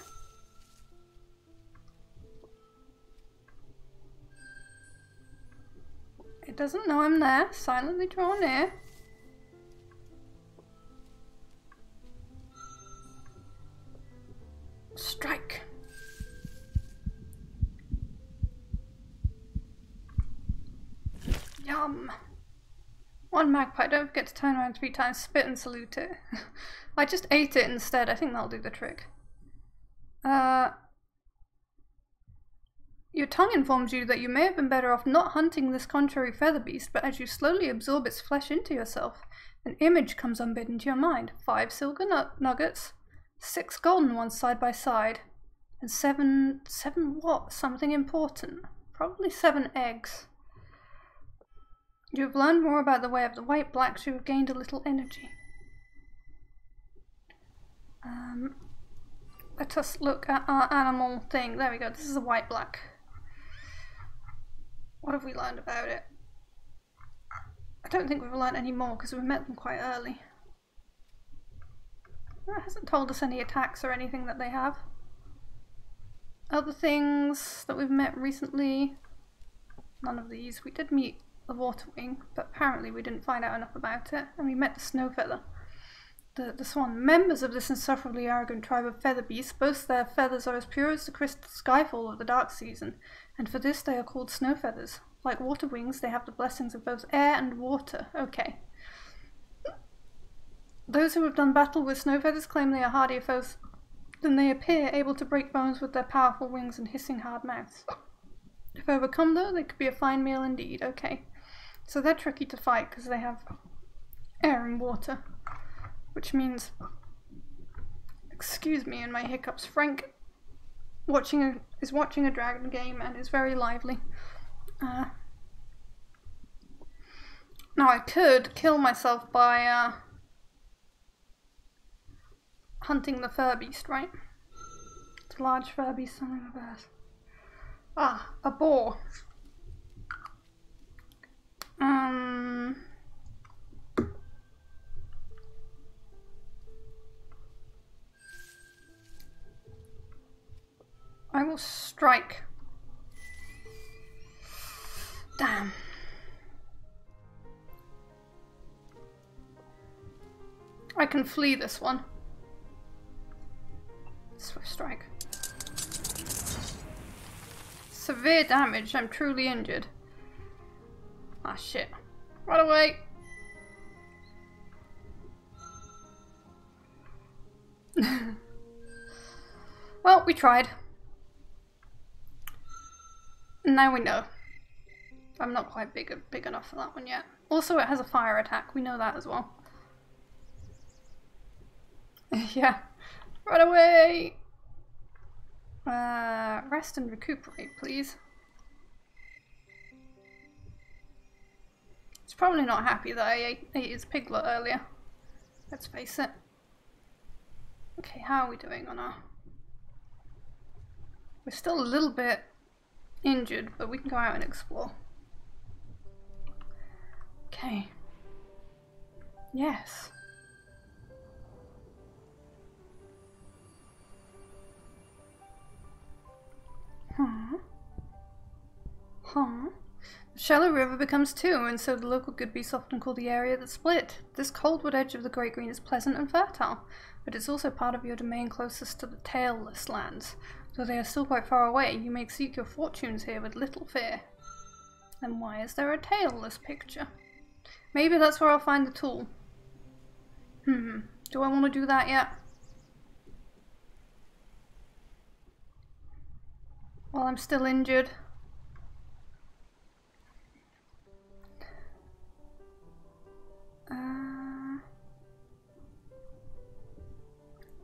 It doesn't know I'm there. Silently draw near. Strike. Yum. One magpie, don't forget to turn around 3 times, spit and salute it. I just ate it instead, I think that'll do the trick. Your tongue informs you that you may have been better off not hunting this contrary feather beast, but as you slowly absorb its flesh into yourself, an image comes unbidden to your mind. 5 silver nuggets, 6 golden ones side by side, and 7 what? Something important. Probably 7 eggs. You have learned more about the way of the white blacks. You have gained a little energy. Let us look at our animal thing. There we go. This is a white black. What have we learned about it? I don't think we've learned any more because we met them quite early. It hasn't told us any attacks or anything that they have. Other things that we've met recently. None of these. We did meet the Waterwing, but apparently we didn't find out enough about it. And we met the Snowfeather. The swan. Members of this insufferably arrogant tribe of feather beasts boast their feathers are as pure as the crystal skyfall of the dark season, and for this they are called snow feathers. Like water wings, they have the blessings of both air and water. Okay. Those who have done battle with snow feathers claim they are hardier foes than they appear, able to break bones with their powerful wings and hissing hard mouths. If overcome though, they could be a fine meal indeed. Okay. So they're tricky to fight because they have air and water. Which means, excuse me and my hiccups, Frank is watching a dragon game and is very lively. Now I could kill myself by hunting the fur beast, right? It's a large fur beast, something of earth. Ah, a boar. I will strike. Damn. I can flee this one. Swift strike. Severe damage. I'm truly injured. Ah, shit. Run away. Well, we tried. Now we know. I'm not quite big enough for that one yet. Also, it has a fire attack. We know that as well. Yeah. Run away! Rest and recuperate, please. It's probably not happy that I ate its piglet earlier. Let's face it. Okay, how are we doing on our... We're still a little bit injured, but we can go out and explore. Okay. Yes. The shallow river becomes two, and so the local good beasts often call the area that split. This coldwood edge of the Great Green is pleasant and fertile, but it's also part of your domain closest to the tailless lands. Though they are still quite far away, you may seek your fortunes here with little fear. Then why is there a tailless picture? Maybe that's where I'll find the tool. Do I want to do that yet? While I'm still injured.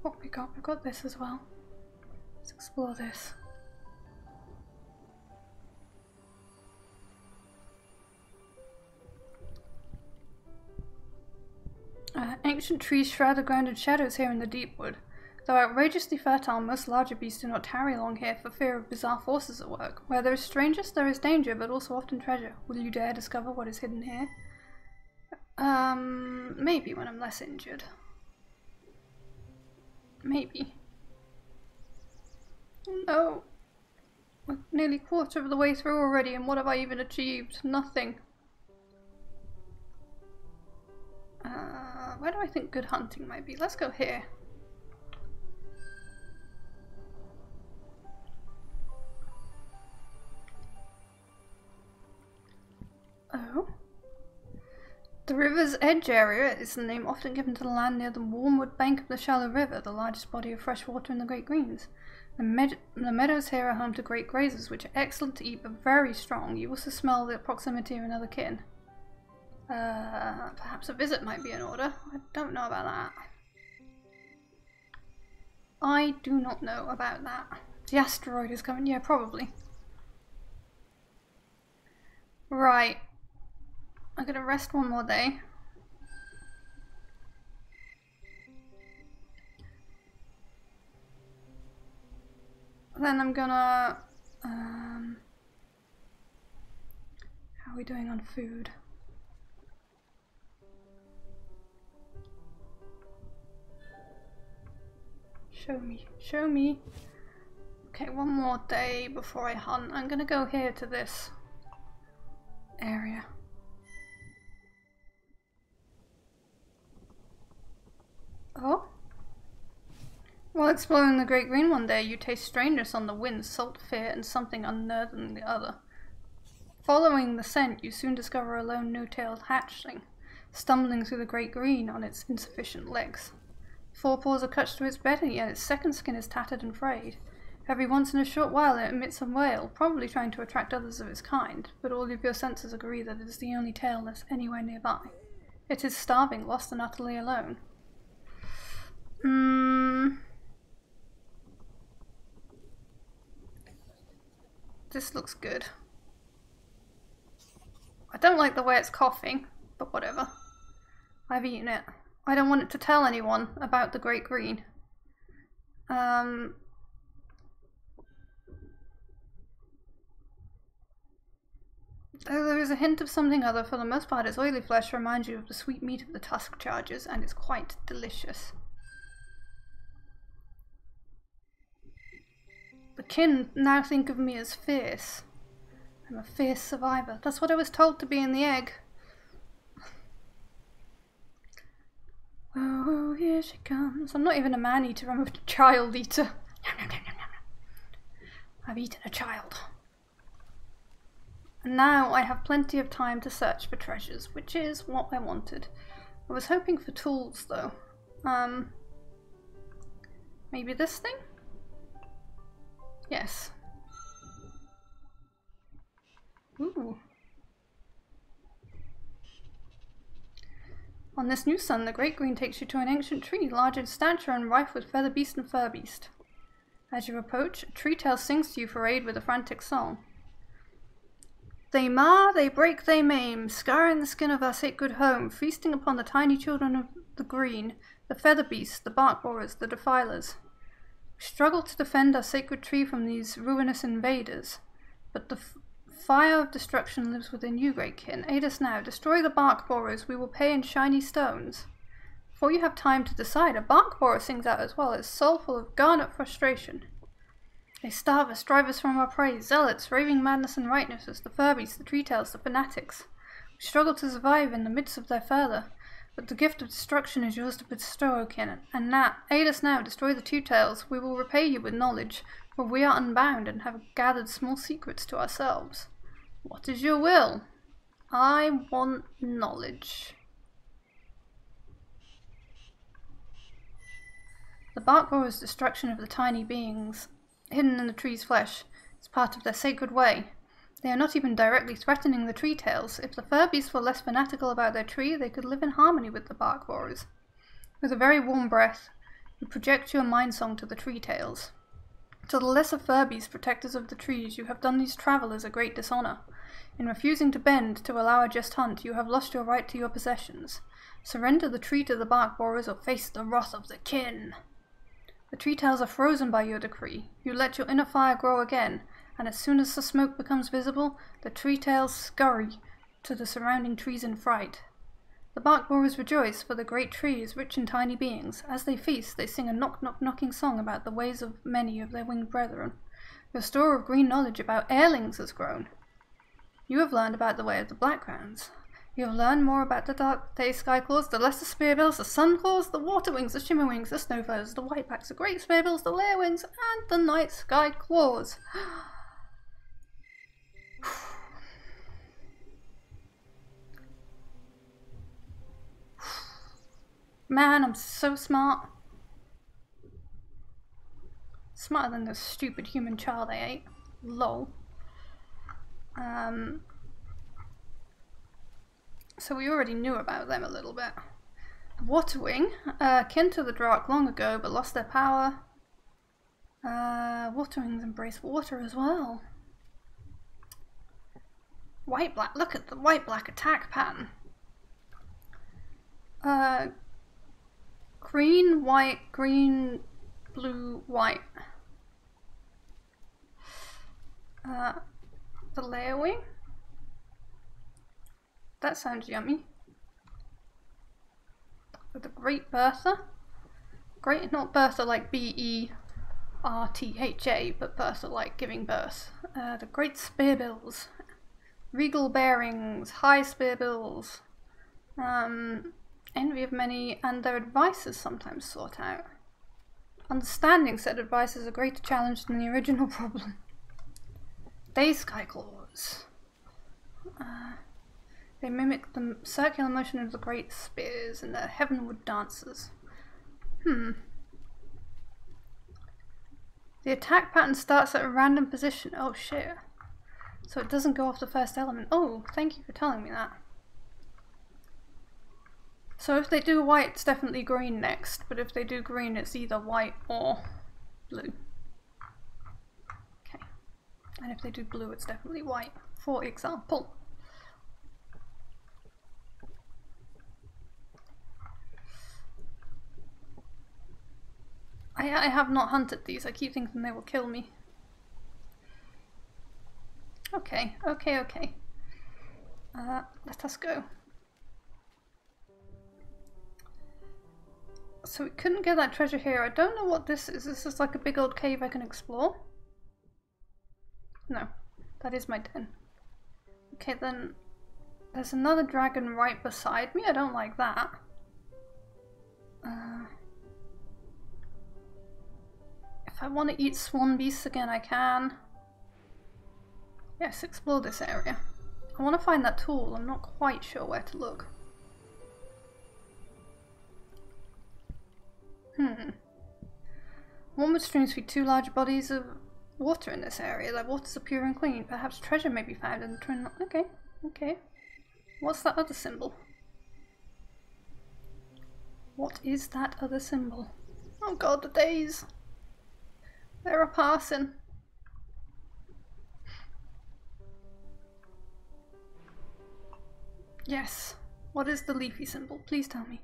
What we got? We've got this as well. Let's explore this. Ancient trees shroud the ground in shadows here in the deep wood. Though outrageously fertile, most larger beasts do not tarry long here for fear of bizarre forces at work. Where there is strangers, there is danger, but also often treasure. Will you dare discover what is hidden here? Maybe when I'm less injured. Maybe. No. We're nearly a quarter of the way through already, and what have I even achieved? Nothing. Where do I think good hunting might be? Let's go here. Oh. The river's edge area is the name often given to the land near the warmwood bank of the shallow river, the largest body of fresh water in the Great Greens. The meadows here are home to great grazers, which are excellent to eat but very strong. You also smell the proximity of another kin. Perhaps a visit might be in order. I don't know about that. I do not know about that. The asteroid is coming. Yeah, probably. Right. I'm gonna rest one more day. Then I'm gonna... how are we doing on food? Show me, show me. Okay, one more day before I hunt. I'm gonna go here to this area. Oh? While exploring the Great Green one day, you taste strangeness on the wind, salt, fear, and something unnerving the other. Following the scent, you soon discover a lone no-tailed hatchling, stumbling through the Great Green on its insufficient legs. Forepaws are cut to its belly, and its second skin is tattered and frayed. Every once in a short while it emits a wail, probably trying to attract others of its kind, but all of your senses agree that it is the only tailless anywhere nearby. It is starving, lost and utterly alone. This looks good. I don't like the way it's coughing, but whatever. I've eaten it. I don't want it to tell anyone about the Great Green. Though there is a hint of something other, for the most part its oily flesh reminds you of the sweet meat of the tusk chargers, and is quite delicious. The kin now think of me as fierce. I'm a fierce survivor. That's what I was told to be in the egg. Oh, here she comes. I'm not even a man-eater, I'm a child-eater. I've eaten a child. And now I have plenty of time to search for treasures, which is what I wanted. I was hoping for tools, though. Maybe this thing? Yes. Ooh. On this new sun, the Great Green takes you to an ancient tree, large in stature and rife with feather beast and fur beast. As you approach, a tree tail sings to you for aid with a frantic song. They mar, they break, they maim, scarring the skin of our sacred home, feasting upon the tiny children of the green, The feather beasts, the bark borers, the defilers. We struggle to defend our sacred tree from these ruinous invaders, but the fire of destruction lives within you, great kin. Aid us now. Destroy the bark borers. We will pay in shiny stones. Before you have time to decide, a bark borer sings out as well, his soul full of garnet frustration. They starve us, drive us from our prey, zealots, raving madness and rightnesses, the Furbies, the Treetails, the fanatics. We struggle to survive in the midst of their further, but the gift of destruction is yours to bestow, O kin. And now, aid us now, destroy the Two-Tails. We will repay you with knowledge, for we are unbound and have gathered small secrets to ourselves. What is your will? I want knowledge. The bark borer's destruction of the tiny beings hidden in the tree's flesh is part of their sacred way. They are not even directly threatening the Treetails. If the Furbies were less fanatical about their tree, they could live in harmony with the bark borers. With a very warm breath, you project your mind song to the Treetails. To the lesser Furbies, protectors of the trees, you have done these travelers a great dishonor. In refusing to bend to allow a just hunt, you have lost your right to your possessions. Surrender the tree to the bark borers or face the wrath of the kin. The Treetails are frozen by your decree. You let your inner fire grow again, and as soon as the smoke becomes visible, the Treetails scurry to the surrounding trees in fright. The bark borers rejoice, for the great tree is rich in tiny beings. As they feast, they sing a knock-knock-knocking song about the ways of many of their winged brethren. Your store of green knowledge about airlings has grown. You have learned about the way of the Blackgrounds. You have learned more about the Dark Day Skyclaws, the Lesser Spearbills, the Sunclaws, the Waterwings, the Shimmerwings, the Snowflowers, the Whitebacks, the Great Spearbills, the Lairwings, and the Night Sky Claws. Man, I'm so smart. Smarter than the stupid human child I ate. Lol. So we already knew about them a little bit. The Waterwing, kin to the Drakh long ago, but lost their power. Waterwings embrace water as well. White-black, look at the white-black attack pattern. Green, white, green, blue, white. The Lairwing? That sounds yummy. With the Great Bertha. Great, not Bertha like B-E-R-T-H-A, but Bertha like giving birth. The Great Spearbills. Regal Bearings, High Spearbills. Envy of many, and their advice is sometimes sought out. Understanding said advice is a greater challenge than the original problem. Day Skyclaws. They mimic the circular motion of the great spears and their heavenward dances. The attack pattern starts at a random position. Oh shit. So it doesn't go off the first element. Oh, thank you for telling me that. So if they do white, it's definitely green next, but if they do green, it's either white or blue. Okay. And if they do blue, it's definitely white, for example. I have not hunted these. I keep thinking they will kill me. Okay. Let us go. So we couldn't get that treasure here. I don't know what this is. This is like a big old cave I can explore. No, that is my den. Okay, then there's another dragon right beside me. I don't like that. If I want to eat swan beasts again, I can. Yes, explore this area. I want to find that tool. I'm not quite sure where to look. Warmer streams feed two large bodies of water in this area. Their waters are pure and clean. Perhaps treasure may be found in the twin. Okay. What's that other symbol? What is that other symbol? Oh god, the days. They're a passing. Yes. What is the leafy symbol? Please tell me.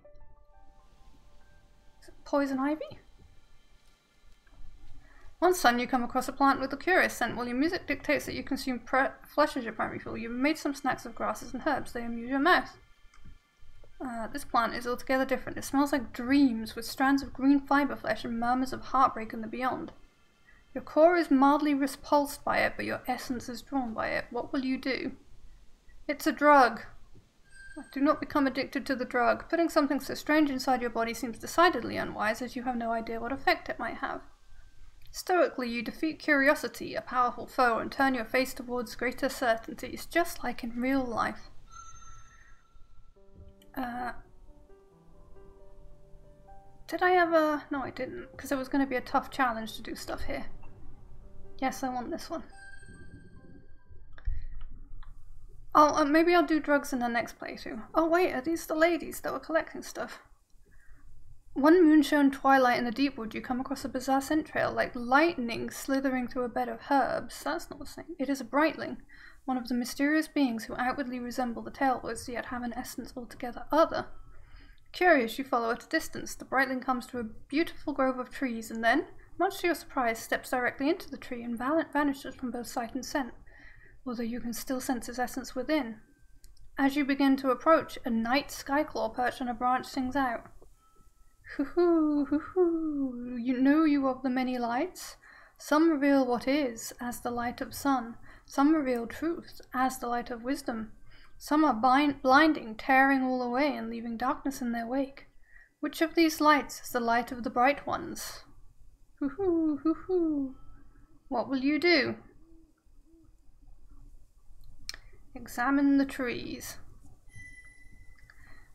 Poison ivy? One sun you come across a plant with a curious scent. While your music dictates that you consume flesh as your primary fuel, you've made some snacks of grasses and herbs. They amuse your mouth. This plant is altogether different. It smells like dreams, with strands of green fiber flesh and murmurs of heartbreak in the beyond. Your core is mildly repulsed by it, but your essence is drawn by it. What will you do? It's a drug. Do not become addicted to the drug. Putting something so strange inside your body seems decidedly unwise, as you have no idea what effect it might have. Stoically, you defeat curiosity, a powerful foe, and turn your face towards greater certainties, just like in real life. Did I ever? No, I didn't, because it was going to be a tough challenge to do stuff here. Yes, I want this one. Oh, maybe I'll do drugs in the next playthrough. Oh wait, are these the ladies that were collecting stuff? One moonshone twilight in the deep wood, you come across a bizarre scent trail, like lightning slithering through a bed of herbs. That's not the same. It is a brightling, one of the mysterious beings who outwardly resemble the tailwoods, yet have an essence altogether other. Curious, you follow at a distance. The brightling comes to a beautiful grove of trees, and then, much to your surprise, steps directly into the tree and vanishes from both sight and scent, although you can still sense its essence within. As you begin to approach, a night skyclaw perched on a branch sings out. Hoo-hoo, hoo-hoo, you know you of the many lights? Some reveal what is, as the light of sun. Some reveal truth, as the light of wisdom. Some are blinding, tearing all away and leaving darkness in their wake. Which of these lights is the light of the bright ones? Hoo-hoo, hoo-hoo. What will you do? Examine the trees.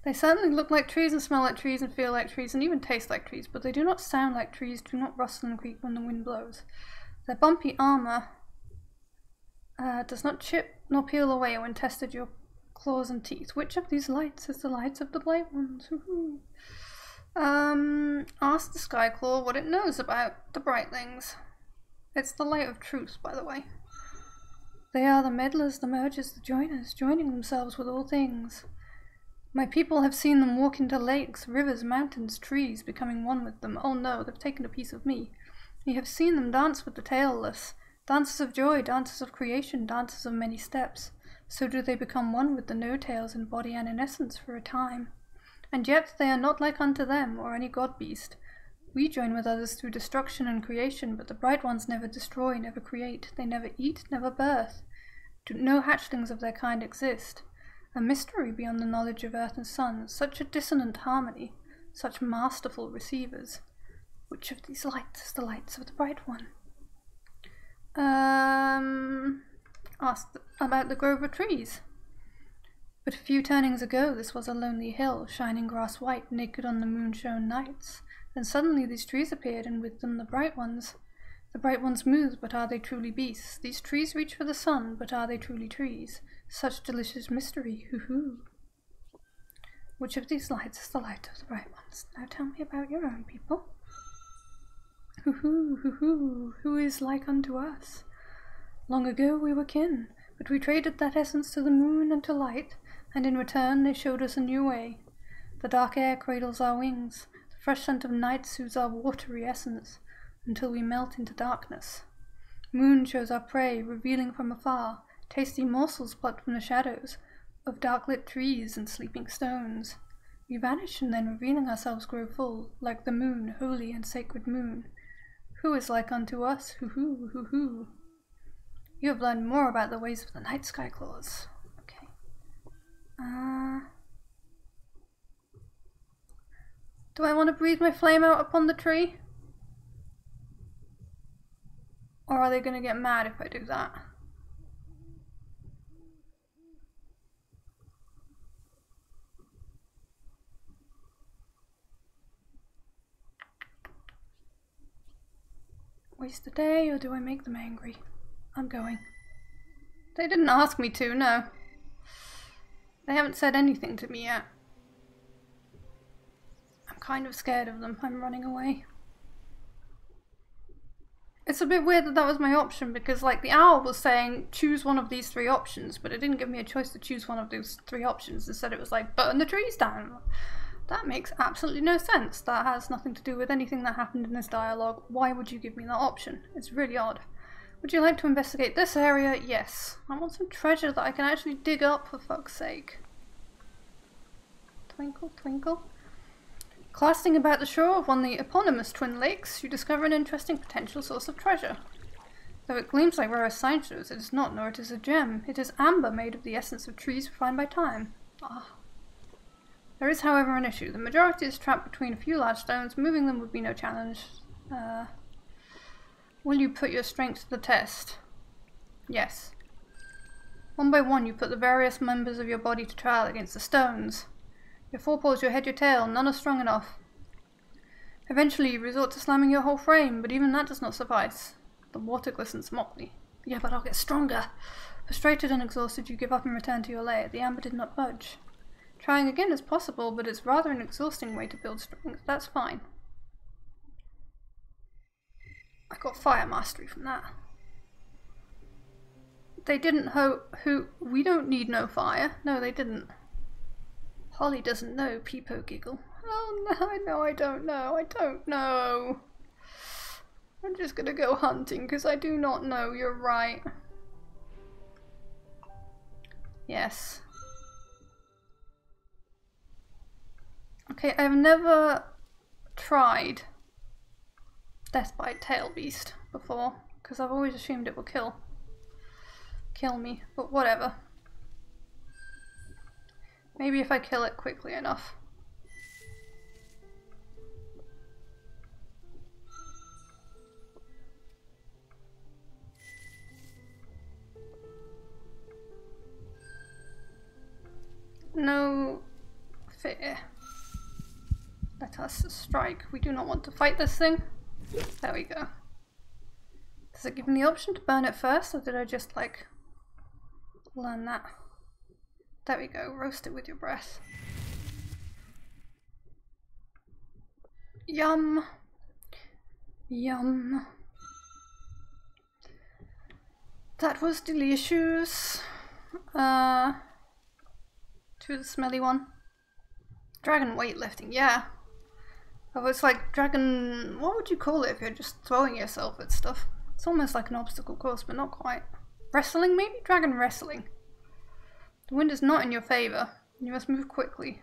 They certainly look like trees and smell like trees and feel like trees and even taste like trees, but they do not sound like trees, do not rustle and creak when the wind blows. Their bumpy armor does not chip nor peel away when tested your claws and teeth. Which of these lights is the lights of the bright ones? Ask the Skyclaw what it knows about the Brightlings. It's the light of truth, by the way. They are the meddlers, the mergers, the joiners, joining themselves with all things. My people have seen them walk into lakes, rivers, mountains, trees, becoming one with them. Oh no, they've taken a piece of me. You have seen them dance with the tailless, dances of joy, dances of creation, dances of many steps. So do they become one with the no-tails in body and in essence for a time. And yet they are not like unto them, or any god-beast. We join with others through destruction and creation, but the bright ones never destroy, never create. They never eat, never birth. No hatchlings of their kind exist. A mystery beyond the knowledge of earth and sun, such a dissonant harmony, such masterful receivers. Which of these lights is the lights of the bright one? Asked about the grove of trees. But a few turnings ago this was a lonely hill, shining grass white, naked on the moon-shone nights. Then suddenly these trees appeared, and with them the bright ones. The bright ones move, but are they truly beasts? These trees reach for the sun, but are they truly trees? Such delicious mystery, hoo-hoo. Which of these lights is the light of the bright ones? Now tell me about your own people. Hoo-hoo, hoo-hoo, who is like unto us? Long ago we were kin, but we traded that essence to the moon and to light, and in return they showed us a new way. The dark air cradles our wings, the fresh scent of night soothes our watery essence, until we melt into darkness. Moon shows our prey, revealing from afar, tasty morsels plucked from the shadows of dark-lit trees and sleeping stones. We vanish, and then revealing ourselves grow full, like the moon, holy and sacred moon. Who is like unto us? Hoo-hoo, hoo-hoo. You have learned more about the ways of the night Skyclaws. Okay. Do I want to breathe my flame out upon the tree? Or are they going to get mad if I do that? Waste a day, or do I make them angry? I'm going. They didn't ask me to, no. They haven't said anything to me yet. I'm kind of scared of them. I'm running away. It's a bit weird that that was my option, because like the owl was saying choose one of these three options, but it didn't give me a choice to choose one of those three options. Instead it was like burn the trees down. That makes absolutely no sense. That has nothing to do with anything that happened in this dialogue. Why would you give me that option? It's really odd. Would you like to investigate this area? Yes. I want some treasure that I can actually dig up, for fuck's sake. Twinkle, twinkle. Casting about the shore of one of the eponymous Twin Lakes, you discover an interesting potential source of treasure. Though it gleams like rare signposts, it is not, nor it is a gem. It is amber made of the essence of trees refined by time. Ah. There is, however, an issue. The majority is trapped between a few large stones. Moving them would be no challenge. Will you put your strength to the test? Yes. One by one, you put the various members of your body to trial against the stones. Your forepaws, your head, your tail, none are strong enough. Eventually, you resort to slamming your whole frame, but even that does not suffice. The water glistens mockingly. Yeah, but I'll get stronger. Frustrated and exhausted, you give up and return to your lair. The amber did not budge. Trying again is possible, but it's rather an exhausting way to build strength. That's fine. I got fire mastery from that. They didn't we don't need no fire. No, they didn't. Holly doesn't know, Peepo giggle. Oh no, I don't know. I'm just gonna go hunting because I do not know, you're right. Yes. Okay, I've never tried Death by Tail Beast before, because I've always assumed it will kill me, but whatever. Maybe if I kill it quickly enough. No fear. Let us strike. We do not want to fight this thing. There we go. Does it give me the option to burn it first, or did I just like learn that? There we go. Roast it with your breath. Yum. Yum. That was delicious. To the smelly one. Dragon weightlifting, yeah. Oh, it's like dragon... what would you call it if you're just throwing yourself at stuff? It's almost like an obstacle course, but not quite. Wrestling, maybe? Dragon wrestling. The wind is not in your favour. You must move quickly.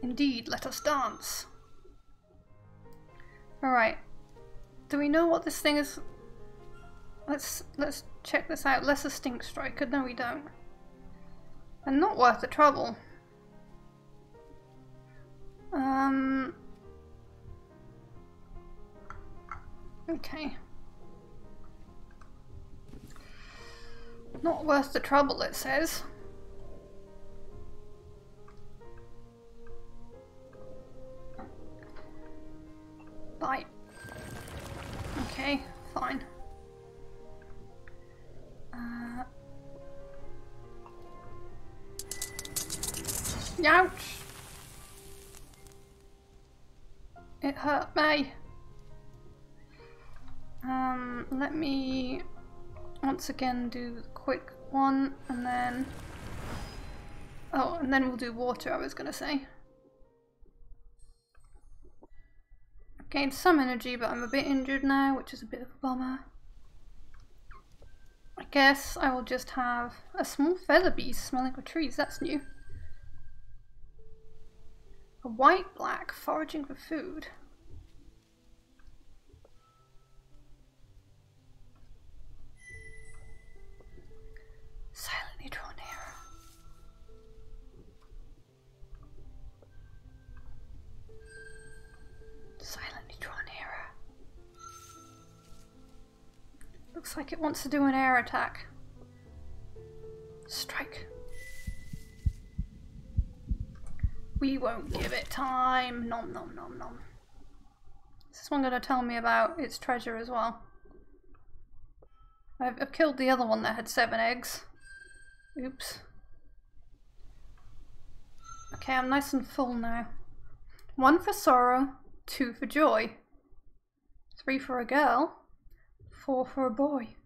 Indeed, let us dance. Alright. Do we know what this thing is? Let's check this out. Lesser Stink Striker. No, we don't. And not worth the trouble. Okay. Not worth the trouble, it says. Bye. Okay, fine. Ouch! It hurt me. Let me once again do the quick one, and then... oh, and then we'll do water, I was gonna say. I've gained some energy, but I'm a bit injured now, which is a bit of a bummer. I guess I will just have a small feather beast smelling of trees. That's new. A white black foraging for food. Silently draw nearer. Silently draw nearer. Looks like it wants to do an air attack. Strike. We won't give it time. Nom nom nom nom. Is this one going to tell me about its treasure as well? I've killed the other one that had 7 eggs. Oops. Okay, I'm nice and full now. 1 for sorrow, 2 for joy, 3 for a girl, 4 for a boy,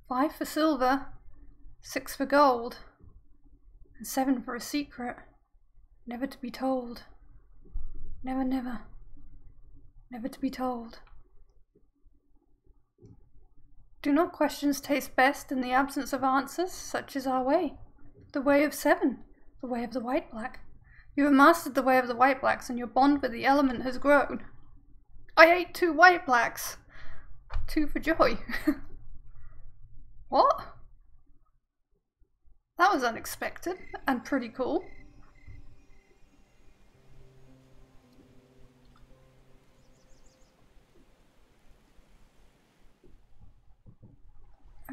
5 for silver, 6 for gold, and 7 for a secret, never to be told. Never, never, never to be told. Do not questions taste best in the absence of answers? Such is our way. The way of 7, the way of the white-black. You have mastered the way of the white-blacks, and your bond with the element has grown. I ate 2 white-blacks. 2 for joy. What? That was unexpected and pretty cool.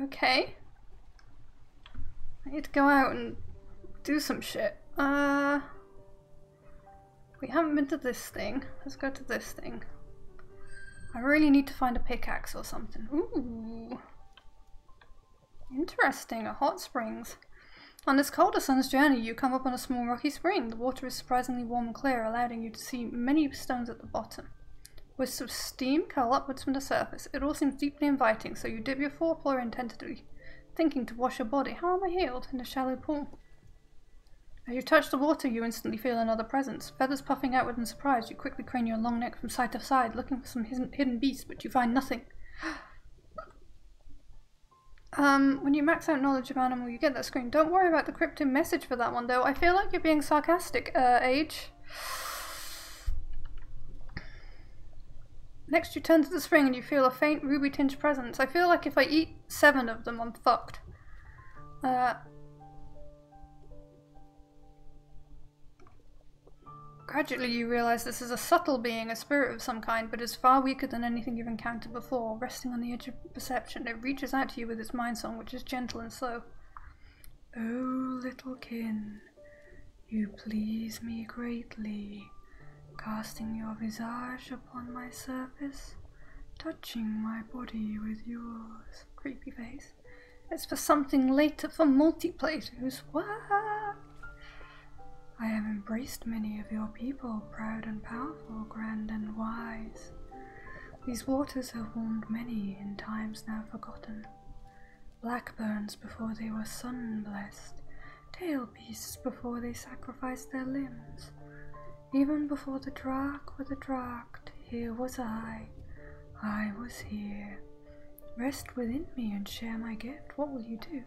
Okay. I need to go out and do some shit. We haven't been to this thing. Let's go to this thing. I really need to find a pickaxe or something. Ooh. Interesting, a hot springs. On this colder sun's journey, you come upon a small rocky spring. The water is surprisingly warm and clear, allowing you to see many stones at the bottom. Wisps of steam curl upwards from the surface. It all seems deeply inviting, so you dip your forepaw in tentatively, thinking to wash your body. How am I healed? In a shallow pool. As you touch the water, you instantly feel another presence. Feathers puffing outward in surprise, you quickly crane your long neck from side to side, looking for some hidden beast, but you find nothing. When you max out knowledge of animal, you get that screen. Don't worry about the cryptic message for that one, though. I feel like you're being sarcastic, Age. Next, you turn to the spring and you feel a faint ruby-tinged presence. I feel like if I eat 7 of them, I'm fucked. Gradually, you realize this is a subtle being, a spirit of some kind, but is far weaker than anything you've encountered before. Resting on the edge of perception, it reaches out to you with its mind song, which is gentle and slow. Oh, little kin, you please me greatly, casting your visage upon my surface, touching my body with yours. Creepy face. It's for something later for multiplaters. What? I have embraced many of your people, proud and powerful, grand and wise. These waters have warmed many in times now forgotten. Blackburns before they were sun-blessed, tail beasts before they sacrificed their limbs. Even before the Drakh were the Drakhed, here was I was here. Rest within me and share my gift. What will you do?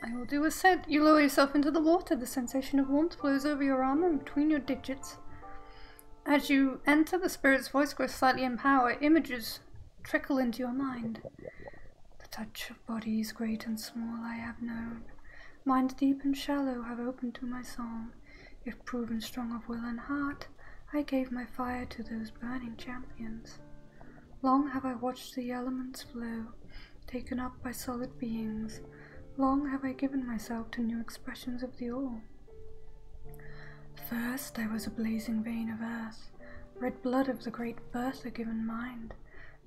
I will do as said. You lower yourself into the water. The sensation of warmth flows over your arm and between your digits. As you enter, the spirit's voice grows slightly in power. Images trickle into your mind. The touch of bodies great and small I have known. Minds deep and shallow have opened to my song. If proven strong of will and heart, I gave my fire to those burning champions. Long have I watched the elements flow, taken up by solid beings. Long have I given myself to new expressions of the all. First I was a blazing vein of earth, red blood of the great Bertha-given mind.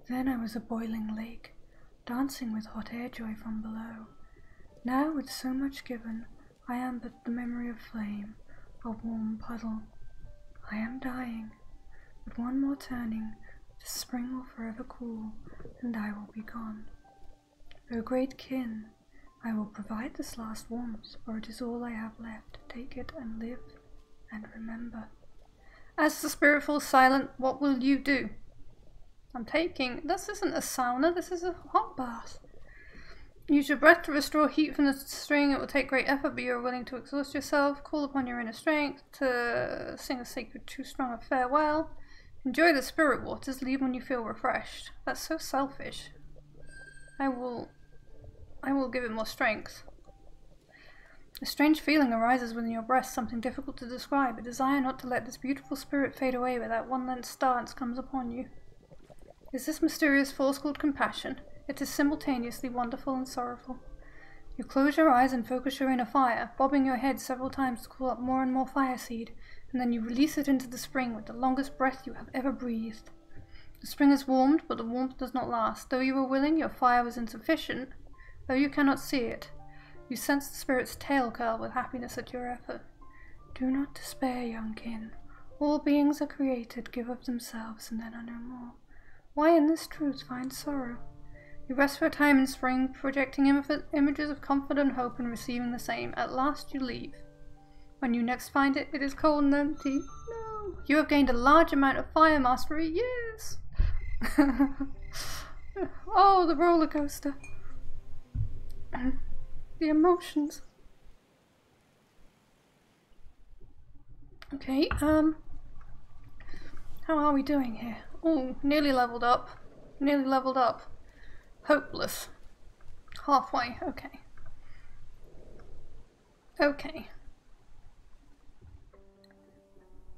Then I was a boiling lake, dancing with hot air joy from below. Now with so much given, I am but the memory of flame, a warm puddle. I am dying, but one more turning, the spring will forever cool, and I will be gone. O great kin, I will provide this last warmth, for it is all I have left. Take it and live, and remember. As the spirit falls silent, what will you do? I'm taking... This isn't a sauna, this is a hot bath. Use your breath to restore heat from the string. It will take great effort, but you are willing to exhaust yourself. Call upon your inner strength to sing a sacred too strong a farewell. Enjoy the spirit waters. Leave when you feel refreshed. That's so selfish. I will give it more strength. A strange feeling arises within your breast, something difficult to describe. A desire not to let this beautiful spirit fade away without one last stance comes upon you. Is this mysterious force called compassion? It is simultaneously wonderful and sorrowful. You close your eyes and focus your inner fire, bobbing your head several times to call up more and more fire seed, and then you release it into the spring with the longest breath you have ever breathed. The spring is warmed, but the warmth does not last. Though you were willing, your fire was insufficient. Though you cannot see it, you sense the spirit's tail curl with happiness at your effort. Do not despair, young kin. All beings are created, give of themselves, and then are no more. Why in this truth find sorrow? You rest for a time in spring, projecting images of comfort and hope and receiving the same. At last you leave. When you next find it, it is cold and empty. No. You have gained a large amount of fire mastery. Yes. Oh, the roller coaster. The emotions. Okay, how are we doing here? Oh, nearly leveled up. Nearly leveled up. Hopeless. Halfway, okay. Okay.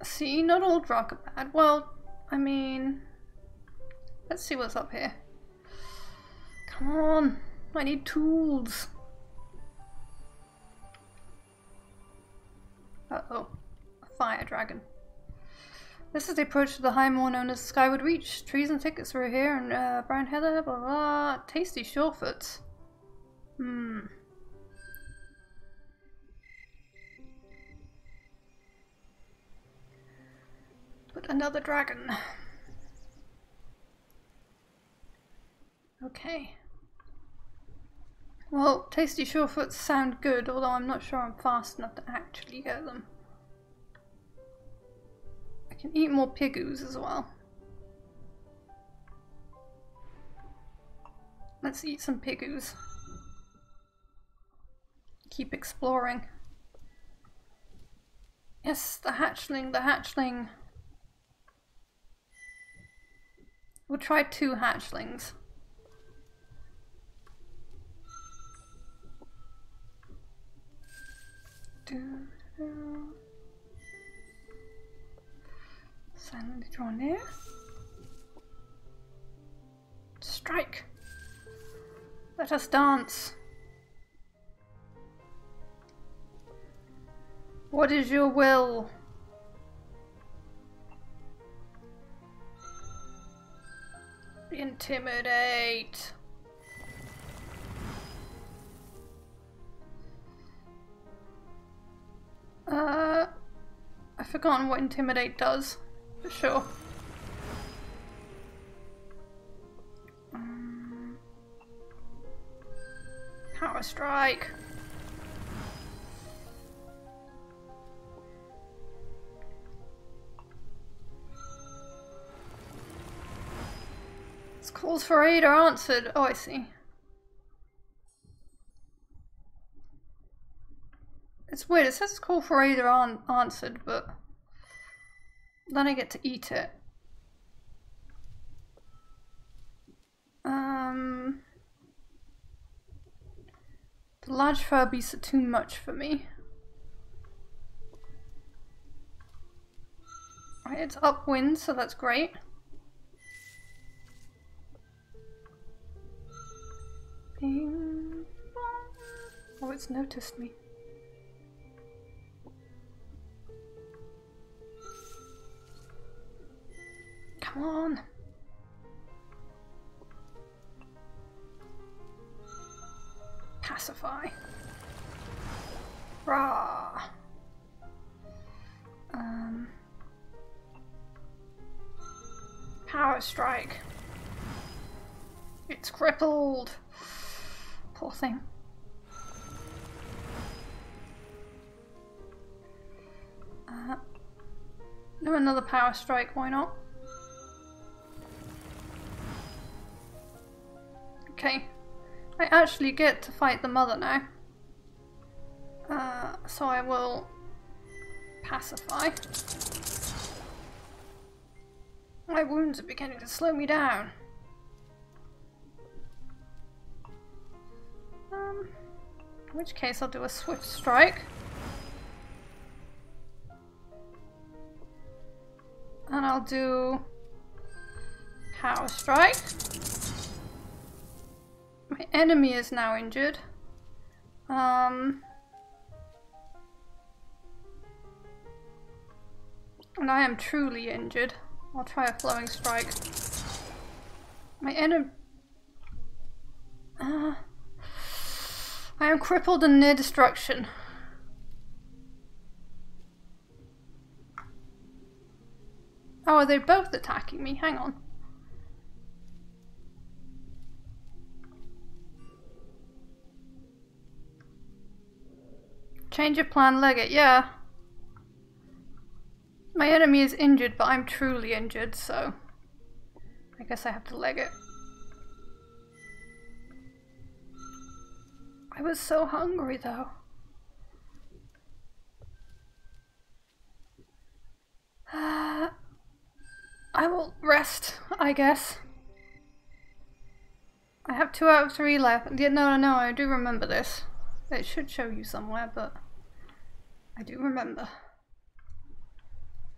See, not all drug are bad. Well, I mean... Let's see what's up here. Come on, I need tools. Uh-oh, a fire dragon. This is the approach to the high moor known as Skyward Reach. Trees and thickets are here, and brown heather, blah blah. Tasty surefoots. But another dragon. Okay. Well, tasty surefoots sound good, although I'm not sure I'm fast enough to actually get them. I can eat more pigoos as well. Let's eat some pigoos. Keep exploring. Yes, the hatchling, the hatchling. We'll try 2 hatchlings. Silently draw near. Strike! Let us dance! What is your will? Intimidate! I've forgotten what intimidate does, for sure. Power strike. Its calls for aid are answered. Oh, I see. It's weird, it says call for aid are answered, but then I get to eat it. The large fur beasts are too much for me. Right, it's upwind, so that's great. Bing, bong. Oh, it's noticed me. Come on. Pacify. Rah. Power strike. It's crippled. Poor thing. Do another power strike, why not? Okay. I actually get to fight the mother now. So I will pacify. My wounds are beginning to slow me down. In which case I'll do a swift strike. And I'll do power strike. My enemy is now injured. And I am truly injured. I'll try a flowing strike. My enemy... I am crippled and near destruction. Oh, are they both attacking me? Hang on. Change of plan, leg it, yeah. My enemy is injured, but I'm truly injured, so I guess I have to leg it. I was so hungry though. I will rest, I guess. I have 2 out of 3 left. Yeah, no, I do remember this. It should show you somewhere, but I do remember.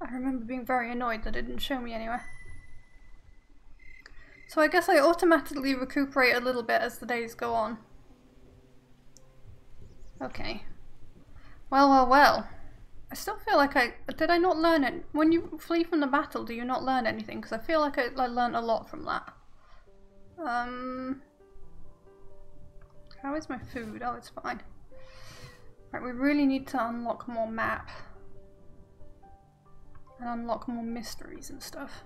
I remember being very annoyed that it didn't show me anywhere. So I guess I automatically recuperate a little bit as the days go on. Okay. Well. I still feel like did I not learn it? When you flee from the battle, do you not learn anything? Because I feel like I learned a lot from that. How is my food? Oh, it's fine. Right, we really need to unlock more map. And unlock more mysteries and stuff.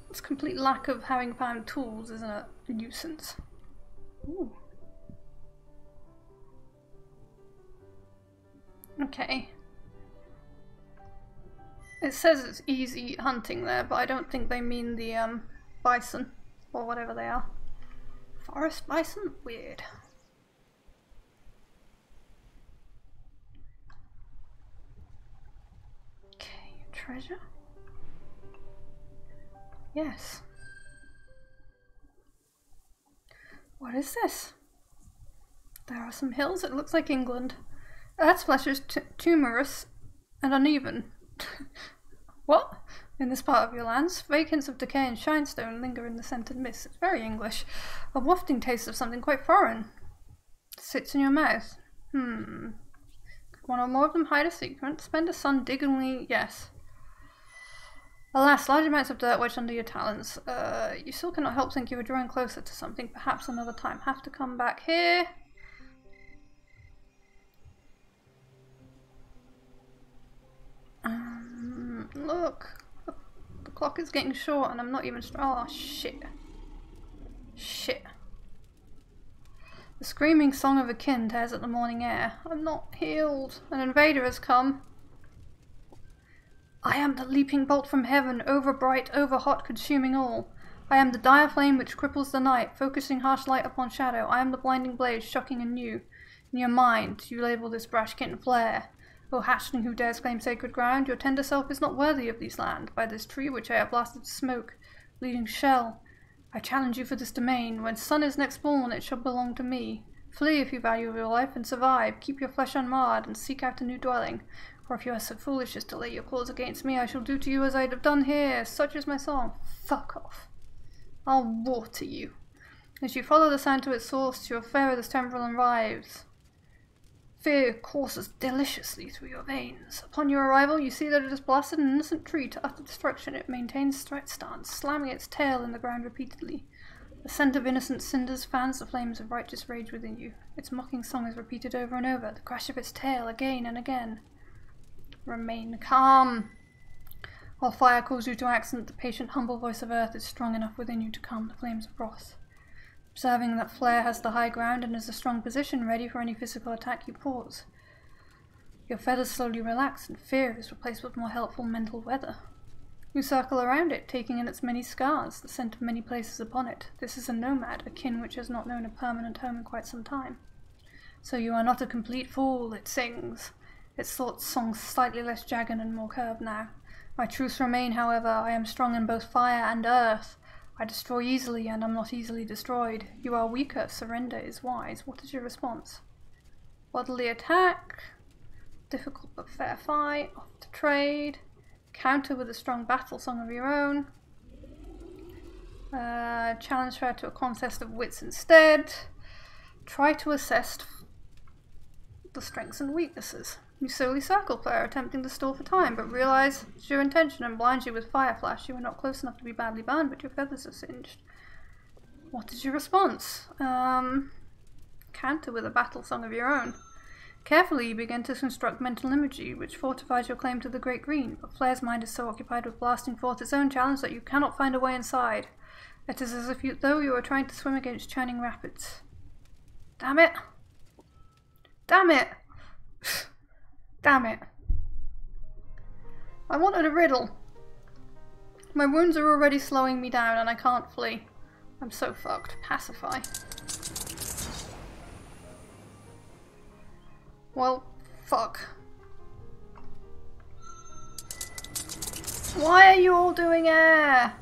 This complete lack of having found tools is a nuisance. Ooh. Okay. It says it's easy hunting there, but I don't think they mean the bison or whatever they are. Forest bison? Weird. Okay, treasure? Yes. What is this? There are some hills. It looks like England. Earth's flesh is tumorous and uneven. What? In this part of your lands, vacants of decay and shinestone linger in the scented mist. It's very English. A wafting taste of something quite foreign. Sits in your mouth. Could one or more of them hide a secret? Spend a sun diggingly. Yes. Alas, large amounts of dirt wedged under your talons. You still cannot help think you are drawing closer to something. Perhaps another time. Have to come back here. Look. The clock is getting short and I'm not even oh, shit. Shit. The screaming song of a kin tears at the morning air. I'm not healed. An invader has come. I am the leaping bolt from heaven, over bright, over hot, consuming all. I am the dire flame which cripples the night, focusing harsh light upon shadow. I am the blinding blaze, shocking and new. In your mind, you label this brash kitten flare. O hatchling who dares claim sacred ground, your tender self is not worthy of these land. By this tree which I have blasted to smoke, bleeding shell, I challenge you for this domain. When sun is next born, it shall belong to me. Flee if you value your life and survive. Keep your flesh unmarred and seek out a new dwelling. For if you are so foolish as to lay your claws against me, I shall do to you as I have done here. Such is my song. Fuck off. I'll water you. As you follow the sound to its source, your fear of this temporal and writhes. Fear courses deliciously through your veins. Upon your arrival, you see that it has blasted an innocent tree to utter destruction. It maintains threat stance, slamming its tail in the ground repeatedly. The scent of innocent cinders fans the flames of righteous rage within you. Its mocking song is repeated over and over, the crash of its tail again and again. Remain calm. While fire calls you to action, the patient, humble voice of earth is strong enough within you to calm the flames of wrath. Observing that Flare has the high ground and is a strong position, ready for any physical attack, you pause. Your feathers slowly relax, and fear is replaced with more helpful mental weather. You circle around it, taking in its many scars, the scent of many places upon it. This is a nomad, a kin which has not known a permanent home in quite some time. So you are not a complete fool, it sings. Its thoughts songs slightly less jagged and more curved now. My truths remain, however. I am strong in both fire and earth. I destroy easily and am not easily destroyed. You are weaker. Surrender is wise. What is your response? Bodily attack. Difficult but fair fight. Off to trade. Counter with a strong battle song of your own. Challenge her to a contest of wits instead. Try to assess the strengths and weaknesses. You slowly circle Flare, attempting to stall for time, but realize it's your intention and blinds you with fire flash. You are not close enough to be badly burned, but your feathers are singed. What is your response? Counter with a battle song of your own. Carefully, you begin to construct mental imagery, which fortifies your claim to the Great Green, but Flare's mind is so occupied with blasting forth its own challenge that you cannot find a way inside. It is as if though you were trying to swim against churning rapids. Damn it! Damn it! Damn it. I wanted a riddle. My wounds are already slowing me down and I can't flee. I'm so fucked. Pacify. Well, fuck. Why are you all doing air?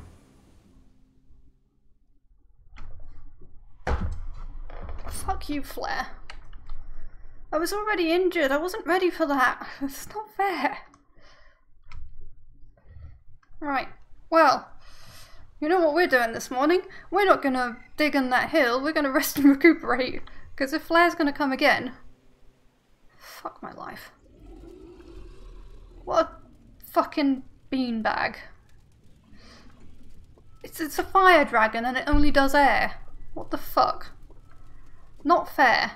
Fuck you, Flare. I was already injured. I wasn't ready for that. It's not fair. Right. Well, you know what we're doing this morning? We're not gonna dig on that hill. We're gonna rest and recuperate. Because if Flare's gonna come again... Fuck my life. What a fucking beanbag. It's a fire dragon and it only does air. What the fuck? Not fair.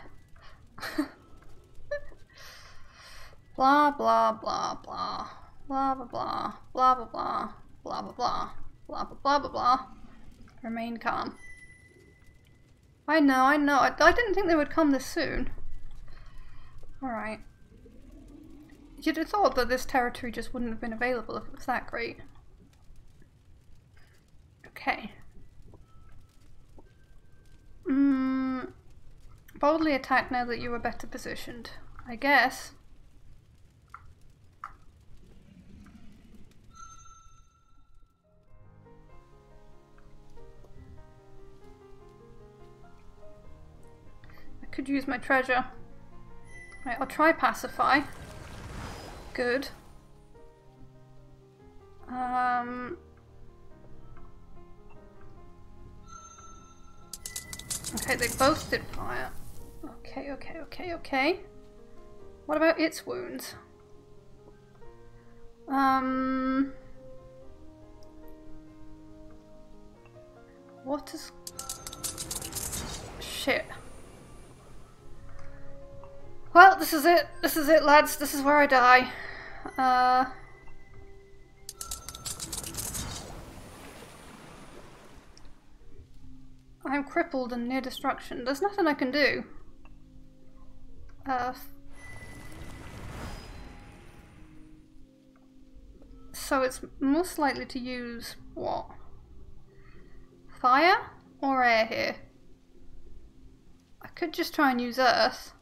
Blah blah blah blah. Blah blah blah. Blah blah blah. Blah blah blah. Blah blah blah blah blah. Remain calm. I know. I didn't think they would come this soon. Alright. You'd have thought that this territory just wouldn't have been available if it was that great. Okay. Boldly attack now that you are better positioned. I guess. I could use my treasure. Right, I'll try pacify. Good. Okay, they both did fire. Okay. What about its wounds? What is... Shit. Well, this is it. This is it, lads. This is where I die. I'm crippled and near destruction. There's nothing I can do. So it's most likely to use what? Fire or air here? I could just try and use earth.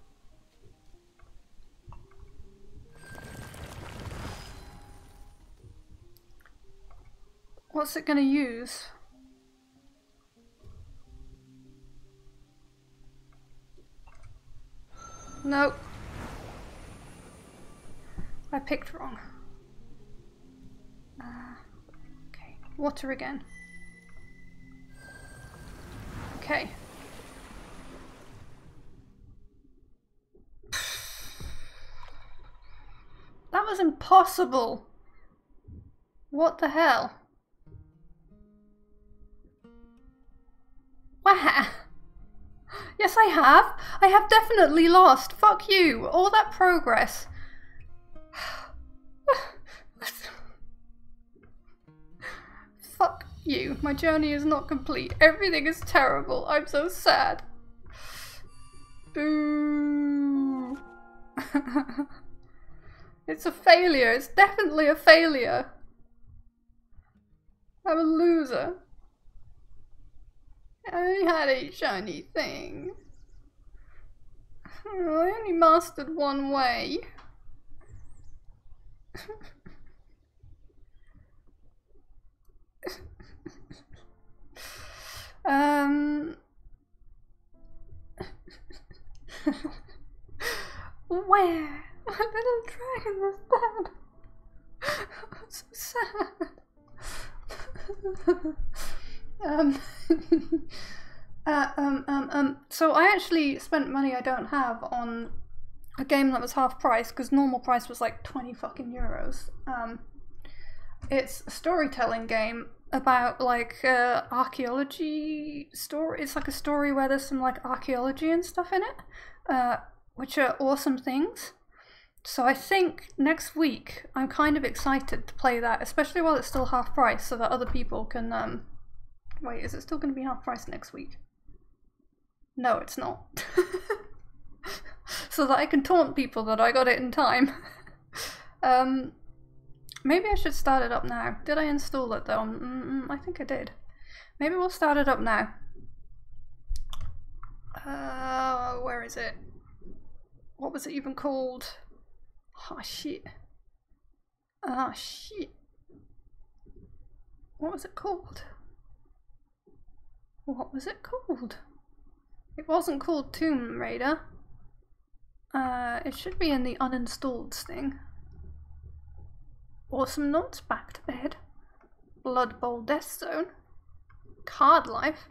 What's it gonna use? Nope. I picked wrong. Okay, water again. Okay. That was impossible. What the hell? Where? Yes, I have. I have definitely lost. Fuck you. All that progress. Fuck you. My journey is not complete. Everything is terrible. I'm so sad. Boo. It's a failure. It's definitely a failure. I'm a loser. I only had 8 shiny things. Oh, I only mastered one way. Where? My little dragon was dead. I'm so sad. So I actually spent money I don't have on a game that was half price because normal price was like 20 fucking euros. It's a storytelling game about like archaeology story. It's like a story where there's some like archaeology and stuff in it, which are awesome things. So I think next week I'm kind of excited to play that, especially while it's still half price, so that other people can Wait, is it still going to be half price next week? No, it's not. So that I can taunt people that I got it in time. Maybe I should start it up now. Did I install it though? I think I did. Maybe we'll start it up now. Where is it? What was it even called? Oh shit. Ah shit. What was it called? What was it called? It wasn't called Tomb Raider. It should be in the uninstalled thing. Awesome Notes, Back to Bed, Blood Bowl Death Zone, Card Life,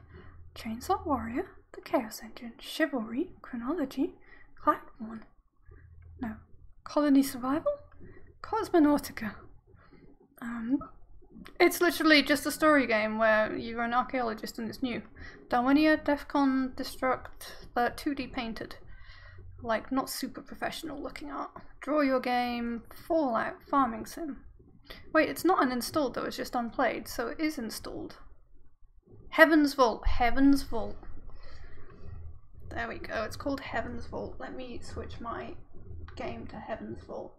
Chainsaw Warrior, The Chaos Engine, Chivalry, Chronology, Cloud One. No. Colony Survival? Cosmonautica. It's literally just a story game where you're an archaeologist and it's new. Darwinia, Defcon, Destruct, 2D painted. Like, not super professional looking art. Draw Your Game, Fallout, Farming Sim. Wait, it's not uninstalled though, it's just unplayed, so it is installed. Heaven's Vault, Heaven's Vault. There we go, it's called Heaven's Vault. Let me switch my game to Heaven's Vault.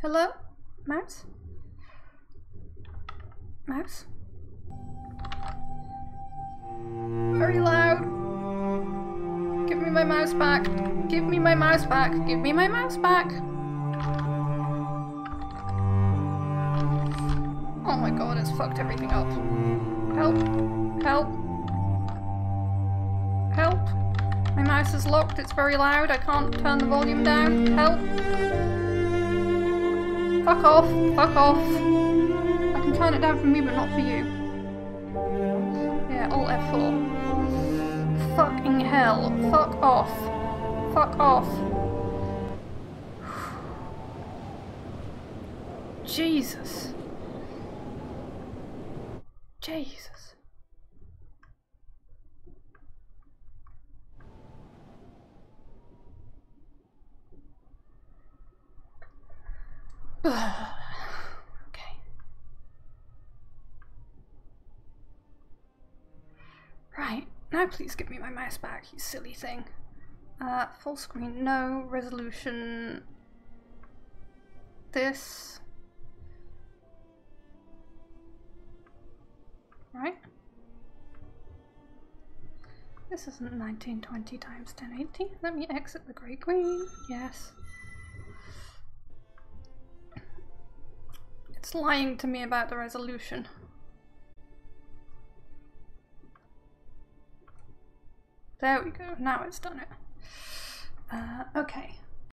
Hello? Mouse? Mouse? Very loud. Give me my mouse back. Give me my mouse back. Give me my mouse back. Oh my god, it's fucked everything up. Help. Help. Help. My mouse is locked. It's very loud. I can't turn the volume down. Help. Fuck off. Fuck off. I can turn it down for me, but not for you. Yeah, Alt F4. Fucking hell. Fuck off. Fuck off. Jesus. Jesus. Okay. Right, now please give me my mouse back, you silly thing. Full screen, no. Resolution. This. Right? This isn't 1920 times 1080. Let me exit the grey green. Yes. It's lying to me about the resolution. There we go, now it's done it. Okay.